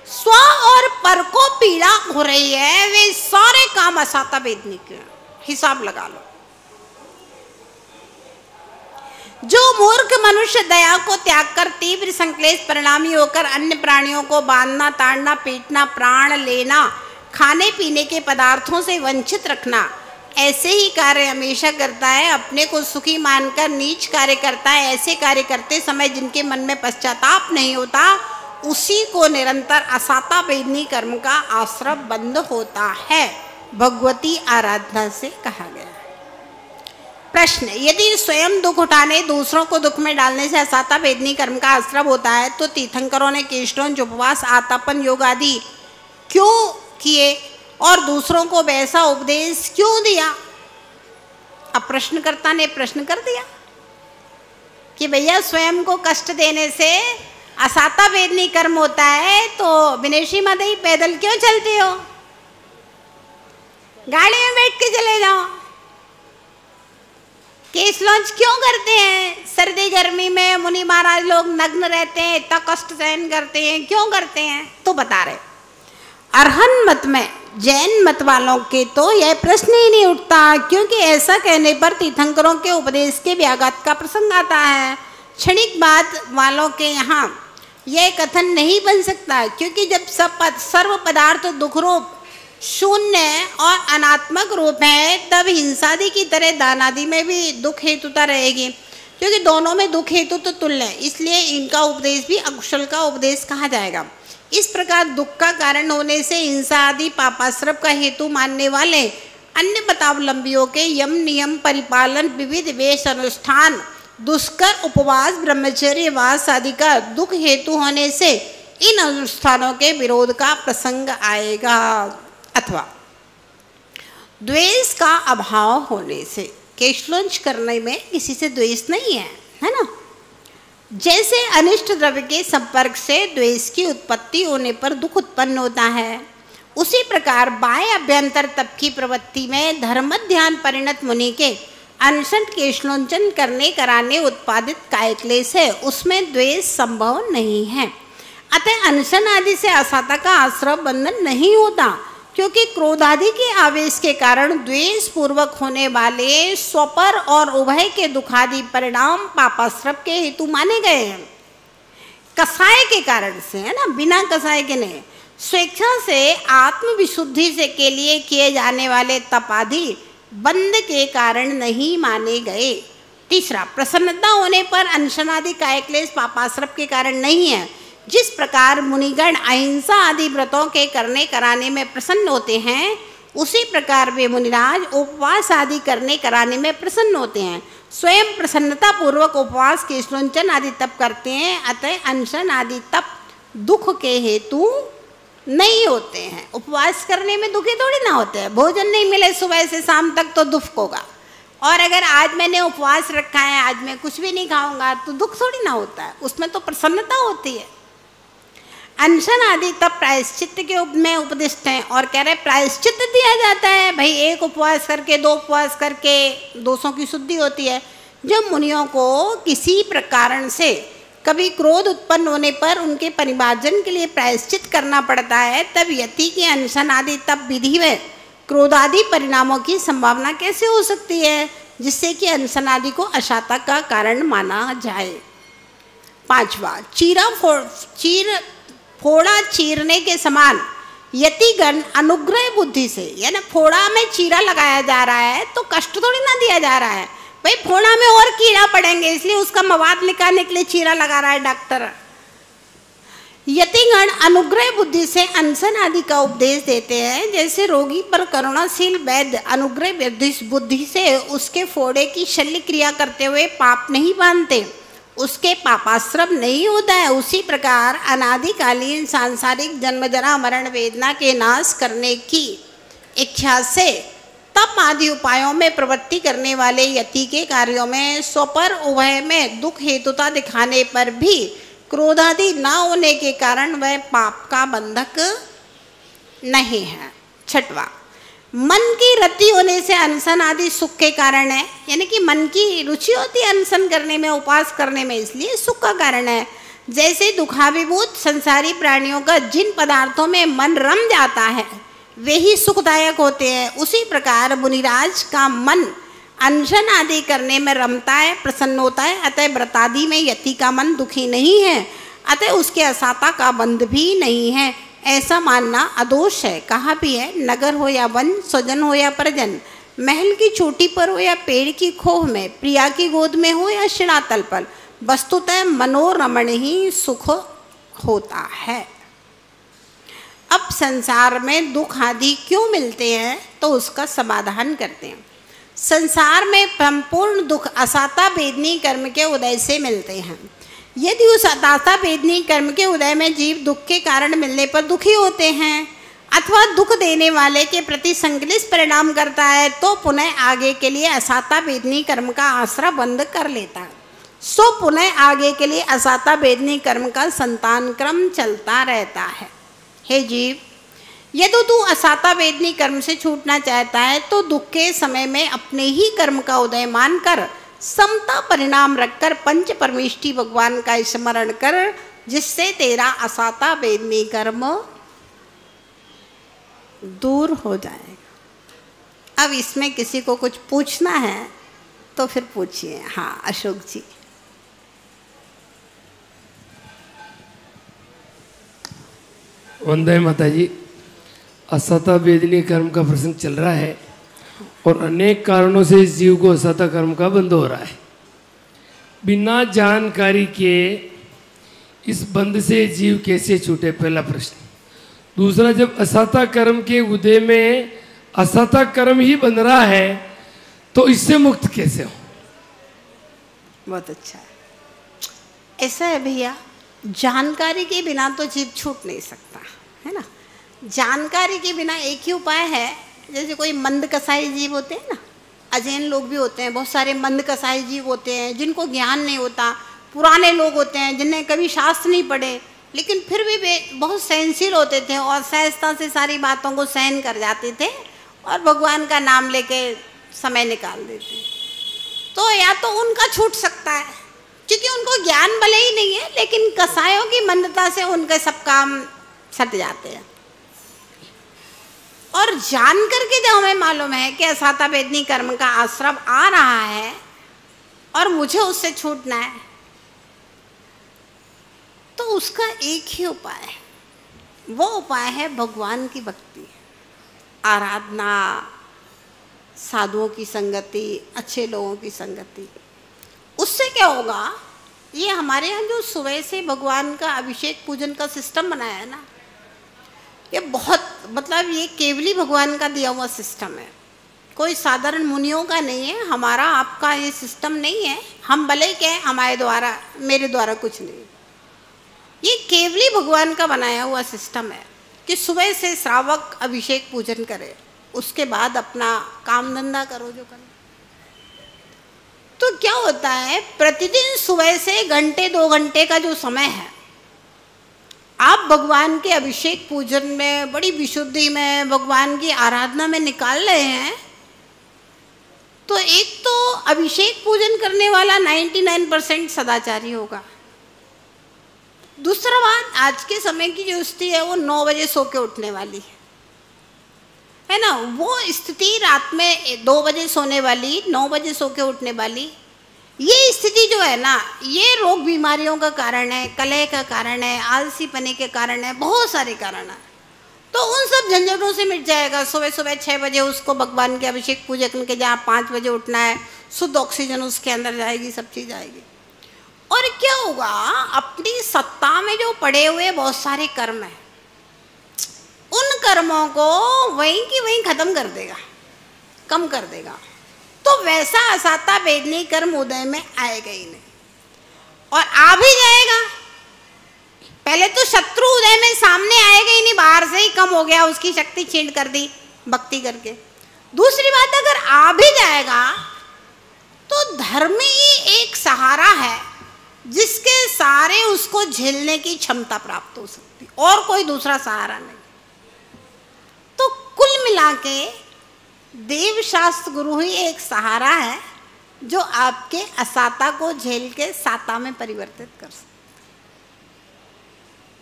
स्व और पर को पीड़ा हो रही है, वे सारे काम असाता वेदनी के। हिसाब लगा लो। जो मूर्ख मनुष्य दया को त्याग कर तीव्र संक्लेश परिणामी होकर अन्य प्राणियों को बांधना, ताड़ना, पीटना, प्राण लेना, खाने पीने के पदार्थों से वंचित रखना, ऐसे ही कार्य हमेशा करता है, अपने को सुखी मानकर नीच कार्य करता है, ऐसे कार्य करते समय जिनके मन में पश्चाताप नहीं होता, उसी को निरंतर असाता वेदनी कर्म का आश्रय बंद होता है। भगवती आराधना से कहा गया। प्रश्न, यदि स्वयं दुख उठाने, दूसरों को दुख में डालने से असाता वेदनी कर्म का आश्रय होता है, तो तीर्थंकरों ने केशलोंज, उपवास, आतापन योग आदि क्यों किए और दूसरों को वैसा उपदेश क्यों दिया? अब प्रश्नकर्ता ने प्रश्न कर दिया कि भैया स्वयं को कष्ट देने से असाता वेदनी कर्म होता है, तो विनेशी माता पैदल क्यों चलती हो? गाड़ी में बैठ के चले जाओ। केस लॉन्च क्यों करते हैं? सर्दी गर्मी में मुनि महाराज लोग नग्न रहते हैं, इतना कष्ट सहन करते हैं, क्यों करते हैं? तो बता रहे, अरहन मत में जैन मत वालों के तो यह प्रश्न ही नहीं उठता, क्योंकि ऐसा कहने पर तीर्थंकरों के उपदेश के व्याघात का प्रसंग आता है। क्षणिक बाद वालों के यहाँ यह कथन नहीं बन सकता, क्योंकि जब सर्व पदार्थ दुख रूप, शून्य और अनात्मक रूप है, तब हिंसादि की तरह दानादि में भी दुख हेतुता रहेगी, क्योंकि दोनों में दुख हेतु तो तुल्य है, इसलिए इनका उपदेश भी अकुशल का उपदेश कहा जाएगा। इस प्रकार दुख का कारण होने से हिंसा आदि पापाश्रय का हेतु मानने वाले अन्य मतावलंबियों के यम नियम परिपालन, विविध वेश अनुष्ठान, दुष्कर उपवास, ब्रह्मचर्य वास आदि का दुख हेतु होने से इन अनुष्ठानों के विरोध का प्रसंग आएगा। अथवा द्वेष का अभाव होने से, केशलोंच करने में किसी से द्वेष नहीं है ना। जैसे अनिष्ट द्रव्य के संपर्क से द्वेष की उत्पत्ति होने पर दुख उत्पन्न होता है, उसी प्रकार बाह्य अभ्यंतर तप की प्रवृत्ति में धर्म ध्यान परिणत मुनि के अनशन केशलोंचन करने कराने उत्पादित कायक्लेश है, उसमें द्वेष संभव नहीं है। अतः अनशन आदि से असाता का आश्रय बंधन नहीं होता, क्योंकि क्रोधादि के आवेश के कारण द्वेष पूर्वक होने वाले स्वपर और उभय के दुखादि परिणाम पापाश्रय के हेतु माने गए हैं। कसाय के कारण से, है ना, बिना कसाय के नहीं, स्वेच्छा से आत्मविशुद्धि से के लिए किए जाने वाले तप आदि बंध के कारण नहीं माने गए। तीसरा, प्रसन्नता होने पर अनशनादि कायक्लेश पापाश्रय के कारण नहीं है। जिस प्रकार मुनिगण अहिंसा आदि व्रतों के करने कराने में प्रसन्न होते हैं, उसी प्रकार वे मुनिराज उपवास आदि करने कराने में प्रसन्न होते हैं। स्वयं प्रसन्नता पूर्वक उपवास केशलोंचन आदि तप करते हैं, अतः अनशन आदि तप दुख के हेतु नहीं होते हैं। उपवास करने में दुखी थोड़ी ना होते हैं। भोजन नहीं मिले सुबह से शाम तक तो दुख होगा, और अगर आज मैंने उपवास रखा है, आज मैं कुछ भी नहीं खाऊंगा, तो दुख थोड़ी ना होता है, उसमें तो प्रसन्नता होती है। अनशन आदि तब प्रायश्चित के में उपदिष्ट हैं और कह रहे प्रायश्चित दिया जाता है। भाई एक उपवास करके, 2 उपवास करके दोषों की शुद्धि होती है। जब मुनियों को किसी कारण से कभी क्रोध उत्पन्न होने पर उनके परिमार्जन के लिए प्रायश्चित करना पड़ता है, तब यति के अनशन आदि तब विधि में क्रोधादि परिणामों की संभावना कैसे हो सकती है, जिससे कि अनशन आदि को अशांता का कारण माना जाए। 5वां, फोड़ा चीरने के समान यतिगण अनुग्रह बुद्धि से, यानी फोड़ा में चीरा लगाया जा रहा है तो कष्ट थोड़ी ना दिया जा रहा है, भाई फोड़ा में और कीड़ा पड़ेंगे इसलिए उसका मवाद निकालने के लिए चीरा लगा रहा है डॉक्टर। यतिगण अनुग्रह बुद्धि से अनशन आदि का उपदेश देते हैं। जैसे रोगी पर करुणाशील वैद्य अनुग्रह बुद्धि से उसके फोड़े की शल्य क्रिया करते हुए पाप नहीं बांधते, उसके पापाश्रम नहीं होता है, उसी प्रकार अनादिकालीन सांसारिक जन्म जरा मरण वेदना के नाश करने की इच्छा से तप आदि उपायों में प्रवृत्ति करने वाले यति के कार्यों में स्वपर उभय में दुख हेतुता दिखाने पर भी क्रोधादि न होने के कारण वह पाप का बंधक नहीं है। 6वां, मन की रति होने से अनशन आदि सुख के कारण है, यानी कि मन की रुचि होती है अनशन करने में, उपास करने में, इसलिए सुख का कारण है। जैसे दुखाभिभूत संसारी प्राणियों का जिन पदार्थों में मन रम जाता है वे ही सुखदायक होते हैं, उसी प्रकार मुनिराज का मन अनशन आदि करने में रमता है, प्रसन्न होता है। अतः व्रतादि में यति का मन दुखी नहीं है, अतः उसके असाता का बंध भी नहीं है, ऐसा मानना अदोष है। कहा भी है, नगर हो या वन, स्वजन हो या परजन, महल की चोटी पर हो या पेड़ की खोह में, प्रिया की गोद में हो या शिलातल पर, वस्तुतः मनोरमण ही सुख होता है। अब संसार में दुख आदि क्यों मिलते हैं, तो उसका समाधान करते हैं। संसार में संपूर्ण दुख असाता वेदनी कर्म के उदय से मिलते हैं। यदि उस असाता वेदनी कर्म के उदय में जीव दुख के कारण मिलने पर दुखी होते हैं अथवा दुख देने वाले के प्रति संकलित परिणाम करता है, तो पुनः आगे के लिए असाता वेदनी कर्म का आश्रय बंद कर लेता है। सो पुनः आगे के लिए असाता वेदनी कर्म का संतान क्रम चलता रहता है। हे जीव, यदि तू असाता वेदनी कर्म से छूटना चाहता है तो दुख के समय में अपने ही कर्म का उदय मानकर समता परिणाम रखकर पंच परमेष्टि भगवान का स्मरण कर, जिससे तेरा असाता वेदनी कर्म दूर हो जाएगा। अब इसमें किसी को कुछ पूछना है तो फिर पूछिए। हाँ, अशोक जी। वंदे माता जी। असाता वेदनी कर्म का प्रसंग चल रहा है और अनेक कारणों से इस जीव को असाता कर्म का बंध हो रहा है। बिना जानकारी के इस बंध से जीव कैसे छूटे, पहला प्रश्न। दूसरा, जब असाता कर्म के उदय में असाता कर्म ही बन रहा है तो इससे मुक्त कैसे हो? बहुत अच्छा है। ऐसा है भैया, जानकारी के बिना तो जीव छूट नहीं सकता है ना। जानकारी के बिना एक ही उपाय है, जैसे कोई मंद कसाई जीव होते हैं ना, अजैन लोग भी होते हैं, बहुत सारे मंद कसाई जीव होते हैं जिनको ज्ञान नहीं होता, पुराने लोग होते हैं जिन्हें कभी शास्त्र नहीं पढ़े, लेकिन फिर भी वे बहुत सहनशील होते थे और सहजता से सारी बातों को सहन कर जाते थे और भगवान का नाम लेके समय निकाल देते। तो या तो उनका छूट सकता है क्योंकि उनको ज्ञान भले ही नहीं है, लेकिन कसायों की मंदता से उनके सब काम सट जाते हैं। और जान करके जब हमें मालूम है कि असाता वेदनी कर्म का आश्रम आ रहा है और मुझे उससे छूटना है, तो उसका एक ही उपाय है, वो उपाय है भगवान की भक्ति, आराधना, साधुओं की संगति, अच्छे लोगों की संगति। उससे क्या होगा, ये हमारे यहाँ जो सुबह से भगवान का अभिषेक पूजन का सिस्टम बनाया है ना, ये बहुत मतलब ये केवली भगवान का दिया हुआ सिस्टम है, कोई साधारण मुनियों का नहीं है, हमारा आपका ये सिस्टम नहीं है। हम भले के हमारे द्वारा, मेरे द्वारा कुछ नहीं, ये केवली भगवान का बनाया हुआ सिस्टम है कि सुबह से श्रावक अभिषेक पूजन करे, उसके बाद अपना काम धंधा करो जो करो। तो क्या होता है, प्रतिदिन सुबह से घंटे 2 घंटे का जो समय है, आप भगवान के अभिषेक पूजन में, बड़ी विशुद्धि में, भगवान की आराधना में निकाल रहे हैं, तो एक तो अभिषेक पूजन करने वाला 99% सदाचारी होगा। दूसरा बात, आज के समय की जो स्थिति है वो 9 बजे सो के उठने वाली है ना। वो स्थिति रात में 2 बजे सोने वाली, 9 बजे सो के उठने वाली, ये स्थिति जो है ना, ये रोग बीमारियों का कारण है, कलह का कारण है, आलसीपने के कारण है, बहुत सारे कारण है। तो उन सब झंझटों से मिट जाएगा। सुबह सुबह 6 बजे उसको भगवान के अभिषेक पूजन के, जहाँ 5 बजे उठना है, शुद्ध ऑक्सीजन उसके अंदर जाएगी, सब चीज़ आएगी। और क्या होगा, अपनी सत्ता में जो पड़े हुए बहुत सारे कर्म हैं, उन कर्मों को वहीं की वहीं खत्म कर देगा, कम कर देगा। तो वैसा असाता वेदनी कर्म उदय में आएगा ही नहीं, और आ भी जाएगा। पहले तो शत्रु उदय में सामने आएगा ही नहीं, बाहर से ही कम हो गया, उसकी शक्ति छींट कर दी भक्ति करके। दूसरी बात, अगर आ भी जाएगा तो धर्म ही एक सहारा है जिसके सहारे उसको झेलने की क्षमता प्राप्त हो सकती, और कोई दूसरा सहारा नहीं। तो कुल मिला के देव शास्त्र गुरु ही एक सहारा है जो आपके असाता को झेल के साता में परिवर्तित कर सकते,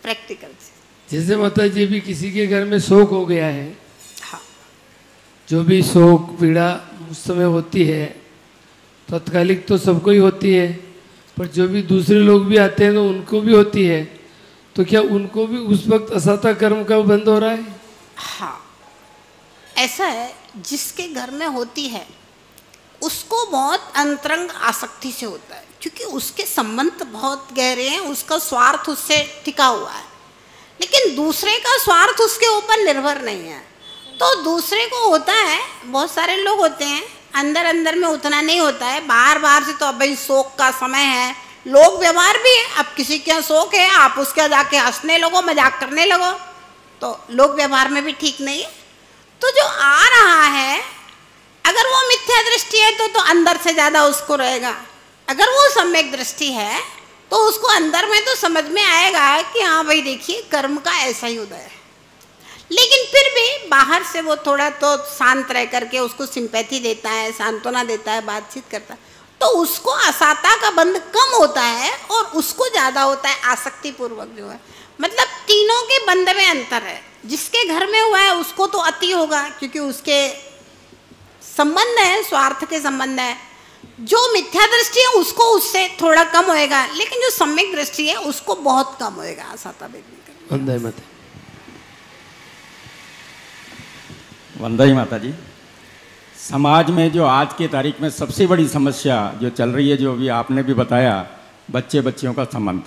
प्रैक्टिकल से। जैसे माता जी भी किसी के घर में शोक हो गया है, हाँ, जो भी शोक पीड़ा उस समय होती है, तत्कालिक तो सबको ही होती है, पर जो भी दूसरे लोग भी आते हैं तो उनको भी होती है, तो क्या उनको भी उस वक्त असाता कर्म का बंद हो रहा है? हाँ, ऐसा है, जिसके घर में होती है उसको बहुत अंतरंग आसक्ति से होता है, क्योंकि उसके संबंध बहुत गहरे हैं, उसका स्वार्थ उससे टिका हुआ है। लेकिन दूसरे का स्वार्थ उसके ऊपर निर्भर नहीं है। तो दूसरे को होता है, बहुत सारे लोग होते हैं, अंदर अंदर में उतना नहीं होता है, बाहर बाहर से तो अब भाई शोक का समय है, लोग व्यवहार भी है, अब किसी के यहाँ शोक है, आप उसके यहाँ जाके हंसने लगो, मजाक करने लगो, तो लोग व्यवहार में भी ठीक नहीं है। तो जो आ रहा है, अगर वो मिथ्या दृष्टि है तो अंदर से ज़्यादा उसको रहेगा, अगर वो सम्यक दृष्टि है तो उसको अंदर में तो समझ में आएगा कि हाँ भाई देखिए कर्म का ऐसा ही उदय है। लेकिन फिर भी बाहर से वो थोड़ा तो शांत रह करके उसको सिंपैथी देता है, सांत्वना देता है, बातचीत करता है, तो उसको असाता का बंध कम होता है और उसको ज़्यादा होता है आसक्ति पूर्वक जो है। मतलब तीनों के बंध में अंतर है। जिसके घर में हुआ है उसको तो अति होगा, क्योंकि उसके संबंध है, स्वार्थ के संबंध है। जो मिथ्या दृष्टि है उसको उससे थोड़ा कम होएगा, लेकिन जो सम्यक दृष्टि है उसको बहुत कम होएगा असाता वेदनी। वंदई माता जी। समाज में जो आज के तारीख में सबसे बड़ी समस्या जो चल रही है, जो अभी आपने भी बताया, बच्चे बच्चियों का संबंध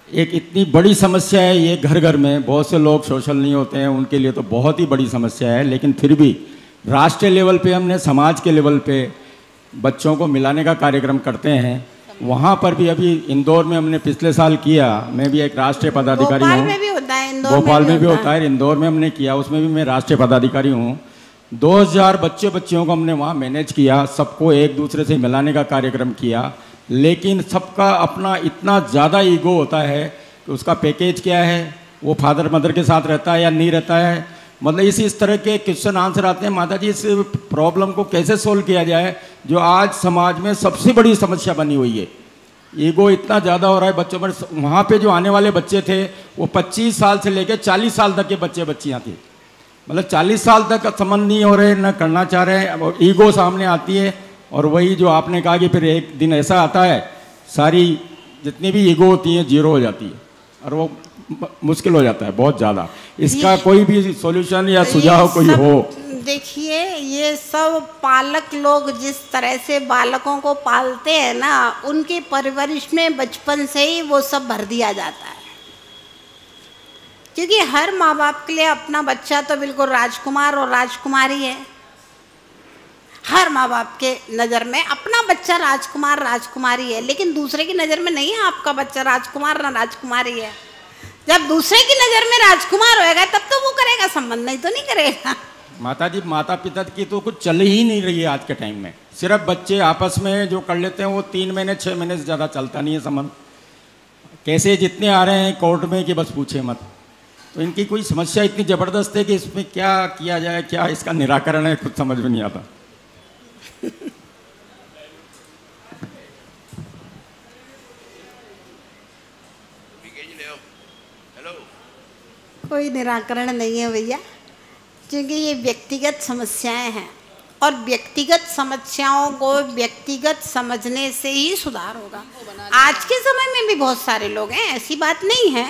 एक इतनी बड़ी समस्या है। ये घर घर में बहुत से लोग सोशल नहीं होते हैं, उनके लिए तो बहुत ही बड़ी समस्या है। लेकिन फिर भी राष्ट्रीय लेवल पे हमने समाज के लेवल पे बच्चों को मिलाने का कार्यक्रम करते हैं। वहाँ पर भी अभी इंदौर में हमने पिछले साल किया, मैं भी एक राष्ट्रीय पदाधिकारी हूँ। भोपाल में भी होता है, भोपाल में भी होता है, इंदौर में हमने किया, उसमें भी मैं राष्ट्रीय पदाधिकारी हूँ। 2000 बच्चे बच्चियों को हमने वहाँ मैनेज किया, सबको एक दूसरे से मिलाने का कार्यक्रम किया। लेकिन सबका अपना इतना ज़्यादा ईगो होता है कि उसका पैकेज क्या है, वो फादर मदर के साथ रहता है या नहीं रहता है, मतलब इस तरह के क्वेश्चन आंसर आते हैं। माता जी, इस प्रॉब्लम को कैसे सोल्व किया जाए, जो आज समाज में सबसे बड़ी समस्या बनी हुई है। ईगो इतना ज़्यादा हो रहा है बच्चों पर। वहाँ पे जो आने वाले बच्चे थे वो 25 साल से लेकर 40 साल तक के बच्चे बच्चियाँ थी, मतलब 40 साल तक संबंध नहीं हो रहे, न करना चाह रहे हैं, और ईगो सामने आती है। और वही जो आपने कहा कि फिर एक दिन ऐसा आता है सारी जितनी भी ईगो होती है जीरो हो जाती है, और वो मुश्किल हो जाता है बहुत ज़्यादा। इसका कोई भी सॉल्यूशन या सुझाव कोई हो? देखिए, ये सब पालक लोग जिस तरह से बालकों को पालते हैं ना, उनकी परवरिश में बचपन से ही वो सब भर दिया जाता है। क्योंकि हर माँ बाप के लिए अपना बच्चा तो बिल्कुल राजकुमार और राजकुमारी है। हर माँ बाप के नज़र में अपना बच्चा राजकुमार राजकुमारी है, लेकिन दूसरे की नज़र में नहीं है आपका बच्चा राजकुमार ना राजकुमारी है। जब दूसरे की नजर में राजकुमार होएगा तब तो वो करेगा संबंध, नहीं तो नहीं करेगा। माता जी, माता पिता की तो कुछ चल ही नहीं रही है आज के टाइम में। सिर्फ बच्चे आपस में जो कर लेते हैं वो 3 महीने 6 महीने से ज़्यादा चलता नहीं है संबंध। कैसे जितने आ रहे हैं कोर्ट में कि बस पूछे मत। तो इनकी कोई समस्या इतनी ज़बरदस्त है कि इसमें क्या किया जाए, क्या इसका निराकरण है, कुछ समझ में नहीं आता। कोई निराकरण नहीं है भैया, क्योंकि ये व्यक्तिगत समस्याएं हैं और व्यक्तिगत समस्याओं को व्यक्तिगत समझने से ही सुधार होगा। आज के समय में भी बहुत सारे लोग हैं, ऐसी बात नहीं है।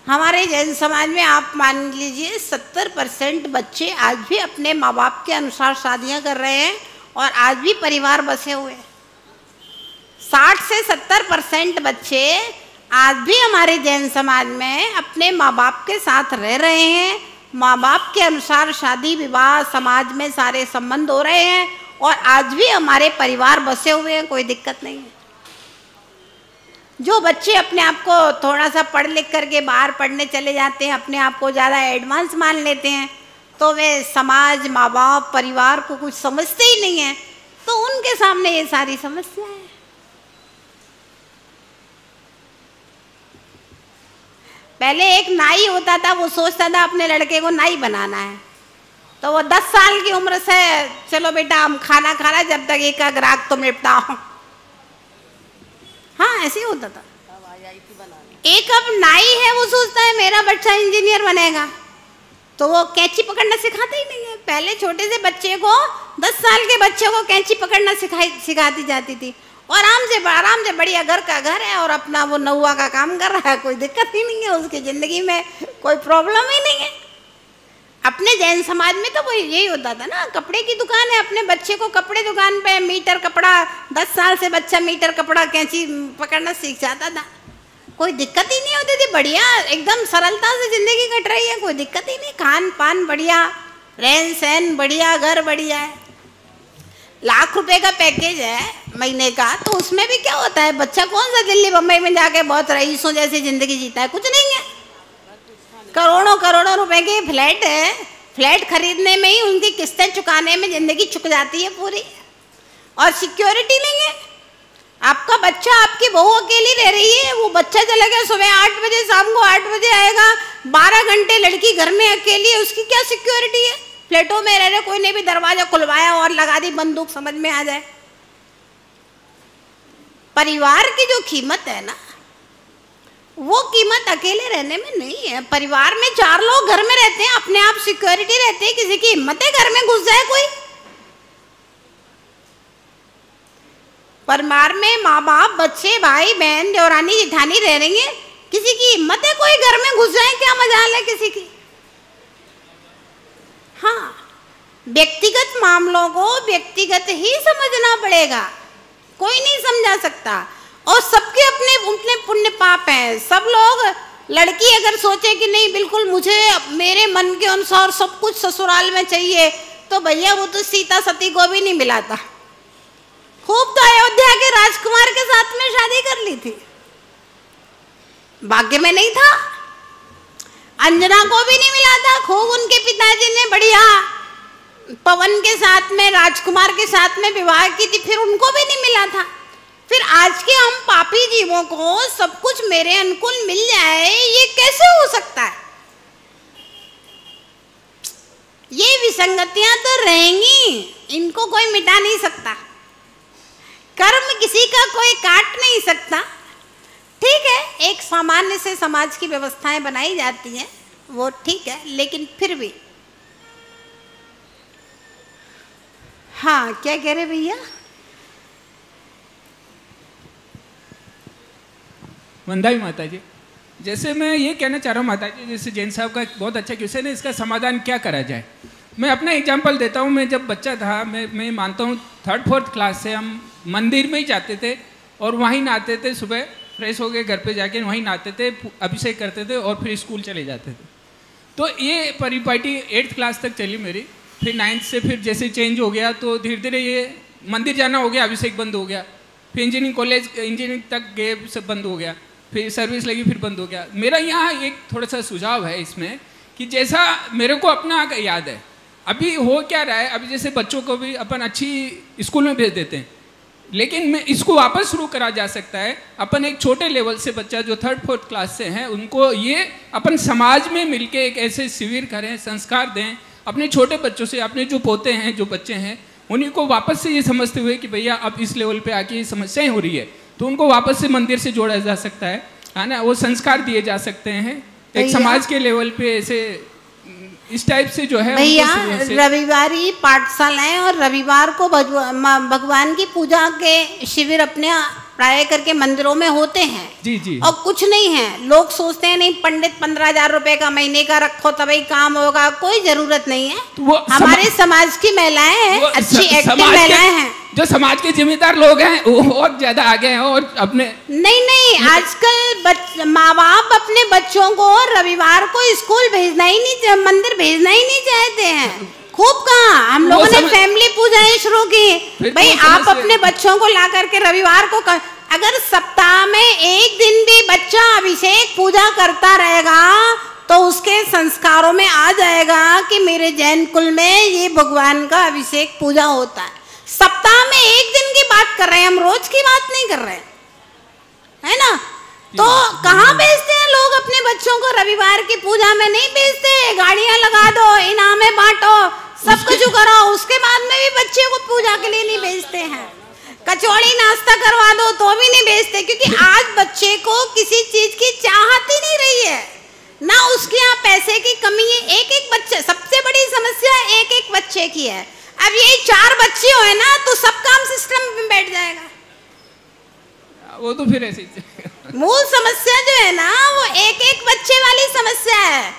हमारे जैन समाज में आप मान लीजिए 70% बच्चे आज भी अपने माँ बाप के अनुसार शादियां कर रहे हैं और आज भी परिवार बसे हुए हैं। 60 से 70% बच्चे आज भी हमारे जैन समाज में अपने माँ बाप के साथ रह रहे हैं। माँ बाप के अनुसार शादी विवाह समाज में सारे संबंध हो रहे हैं और आज भी हमारे परिवार बसे हुए हैं, कोई दिक्कत नहीं है। जो बच्चे अपने आप को थोड़ा सा पढ़ लिख करके बाहर पढ़ने चले जाते हैं, अपने आप को ज़्यादा एडवांस मान लेते हैं, तो वे समाज, माँ बाप, परिवार को कुछ समझते ही नहीं है, तो उनके सामने ये सारी समस्याएं हैं। पहले एक नाई होता था, वो सोचता था अपने लड़के को नाई बनाना है, तो वो 10 साल की उम्र से चलो बेटा हम खाना खा रहे जब तक एक ग्राहक तुम निपटाओ। हाँ ऐसे ही होता था। एक अब नाई है, वो सोचता है मेरा बच्चा इंजीनियर बनेगा, तो वो कैंची पकड़ना सिखाता ही नहीं है। पहले छोटे से बच्चे को 10 साल के बच्चे को कैंची पकड़ना सिखाती जाती थी और आराम से बढ़िया घर का घर है और अपना वो नौवा का काम कर रहा है, कोई दिक्कत ही नहीं है, उसकी ज़िंदगी में कोई प्रॉब्लम ही नहीं है। अपने जैन समाज में तो वो यही होता था ना, कपड़े की दुकान है, अपने बच्चे को कपड़े दुकान पे मीटर कपड़ा, 10 साल से बच्चा मीटर कपड़ा कैंची पकड़ना सीख जाता था, कोई दिक्कत ही नहीं होती थी। बढ़िया एकदम सरलता से ज़िंदगी कट रही है, कोई दिक्कत ही नहीं, खान पान बढ़िया, रहन सहन बढ़िया, घर बढ़िया है। लाख रुपए का पैकेज है महीने का, तो उसमें भी क्या होता है, बच्चा कौन सा दिल्ली बम्बई में जाके बहुत रईसों जैसी जिंदगी जीता है, कुछ नहीं है। करोड़ों करोड़ों रुपए के फ्लैट है, फ्लैट खरीदने में ही उनकी किस्तें चुकाने में जिंदगी चुक जाती है पूरी, और सिक्योरिटी नहीं है। आपका बच्चा, आपकी बहू अकेली रह रही है, वो बच्चा चला गया सुबह 8 बजे, शाम को 8 बजे आएगा, 12 घंटे लड़की घर में अकेली है, उसकी क्या सिक्योरिटी है। फ्लैटों में रह रहे, कोई ने भी दरवाजा खुलवाया और लगा दी बंदूक, समझ में आ जाए। परिवार की जो कीमत है ना, वो कीमत अकेले रहने में नहीं है। परिवार में 4 लोग घर में रहते हैं, अपने आप सिक्योरिटी रहती है, किसी की हिम्मत है घर में घुस जाए कोई। परिवार में माँ बाप, बच्चे, भाई बहन, देवरानी जेठानी रह रही है, किसी की हिम्मत है कोई घर में घुस जाए, क्या मजाल है किसी की। हाँ, व्यक्तिगत मामलों को व्यक्तिगत ही समझना पड़ेगा, कोई नहीं समझा सकता। और सबके अपने अपने पुण्य पाप हैं। सब लोग, लड़की अगर सोचे कि नहीं बिल्कुल मुझे मेरे मन के अनुसार सब कुछ ससुराल में चाहिए, तो भैया वो तो सीता सती को भी नहीं मिला था। खूब तो अयोध्या के राजकुमार के साथ में शादी कर ली थी, भाग्य में नहीं था। अंजना को भी नहीं मिला था, खूब उनके पिताजी ने बढ़िया पवन के साथ में, राजकुमार के साथ में विवाह की थी, फिर उनको भी नहीं मिला था। फिर आज के हम पापी जीवों को सब कुछ मेरे अनुकूल मिल जाए, ये कैसे हो सकता है। ये विसंगतियां तो रहेंगी, इनको कोई मिटा नहीं सकता, कर्म किसी का कोई काट नहीं सकता। ठीक है, एक सामान्य से समाज की व्यवस्थाएं बनाई जाती हैं, वो ठीक है, लेकिन फिर भी। हाँ, क्या कह रहे भैया? वंदाई माता जी, जैसे मैं ये कहना चाह रहा हूँ माता जी, जैसे जैन साहब का बहुत अच्छा क्वेश्चन है, इसका समाधान क्या करा जाए। मैं अपना एग्जांपल देता हूँ। मैं जब बच्चा था, मैं मानता हूँ 3rd-4th क्लास से हम मंदिर में ही जाते थे और वहीं नहाते थे, सुबह फ्रेश हो के घर पे जाके वहीं नहाते थे, अभिषेक करते थे और फिर स्कूल चले जाते थे। तो ये परिपाटी 8th क्लास तक चली मेरी। फिर 9th से फिर जैसे चेंज हो गया तो धीरे धीरे ये मंदिर जाना हो गया, अभिषेक बंद हो गया। फिर इंजीनियरिंग कॉलेज, इंजीनियरिंग तक गए, सब बंद हो गया। फिर सर्विस लगी, फिर बंद हो गया। मेरा यहाँ एक थोड़ा सा सुझाव है इसमें कि जैसा मेरे को अपना याद है, अभी हो क्या रहा है, अभी जैसे बच्चों को भी अपन अच्छी स्कूल में भेज देते हैं, लेकिन मैं इसको वापस शुरू करा जा सकता है। अपन एक छोटे लेवल से बच्चा जो 3rd 4th क्लास से हैं, उनको ये अपन समाज में मिलके एक ऐसे शिविर करें, संस्कार दें अपने छोटे बच्चों से। अपने जो पोते हैं, जो बच्चे हैं, उन्हीं को वापस से ये समझते हुए कि भैया अब इस लेवल पे आके ये समस्याएं हो रही है, तो उनको वापस से मंदिर से जोड़ा जा सकता है ना, वो संस्कार दिए जा सकते हैं एक समाज के लेवल पे। ऐसे इस टाइप से जो है भैया, रविवारी पाठशालाएं और रविवार को भगवान की पूजा के शिविर अपने प्राय करके मंदिरों में होते हैं। जी जी। और कुछ नहीं है, लोग सोचते हैं नहीं पंडित 15,000 रुपए का महीने का रखो तभी काम होगा, कोई जरूरत नहीं है। तो हमारे समाज की महिलाएं हैं, अच्छी एक्टिव महिलाएं हैं, जो समाज के जिम्मेदार लोग हैं वो बहुत ज्यादा आगे हैं। और अपने नहीं आजकल माँ बाप अपने बच्चों को रविवार को स्कूल भेजना ही नहीं, मंदिर भेजना ही नहीं चाहते हैं। खूब कहा, हम लोगों ने फैमिली पूजाएं शुरू की। भाई आप अपने बच्चों को ला करके रविवार को अगर सप्ताह में एक दिन भी बच्चा अभिषेक पूजा करता रहेगा तो उसके संस्कारों में आ जाएगा कि मेरे जैन कुल में ये भगवान का अभिषेक पूजा होता है। सप्ताह में एक दिन की बात कर रहे हैं हम, रोज की बात नहीं कर रहे हैं, है ना। तो कहाँ भेजते हैं लोग अपने बच्चों को? रविवार की पूजा में नहीं भेजते। गाड़ियां लगा दो, इनामें बांटो, सब कुछ करो, उसके बाद में भी बच्चे को पूजा के लिए नहीं भेजते हैं। कचौड़ी नाश्ता करवा दो तो भी नहीं भेजते, क्योंकि आज बच्चे को किसी चीज की चाहत ही नहीं रही है, ना उसके यहाँ पैसे की कमी है। एक एक बच्चे, सबसे बड़ी समस्या एक एक बच्चे की है। अब ये 4 बच्चे हो ना तो सब काम सिस्टम में बैठ जाएगा, वो तो फिर ऐसे मूल समस्या जो है ना वो एक एक बच्चे वाली समस्या है।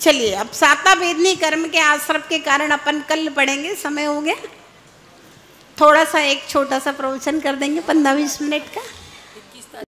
चलिए अब साता वेदनी कर्म के आश्रम के कारण अपन कल पढ़ेंगे, समय हो गया। थोड़ा सा एक छोटा सा प्रवचन कर देंगे 15-20 मिनट का।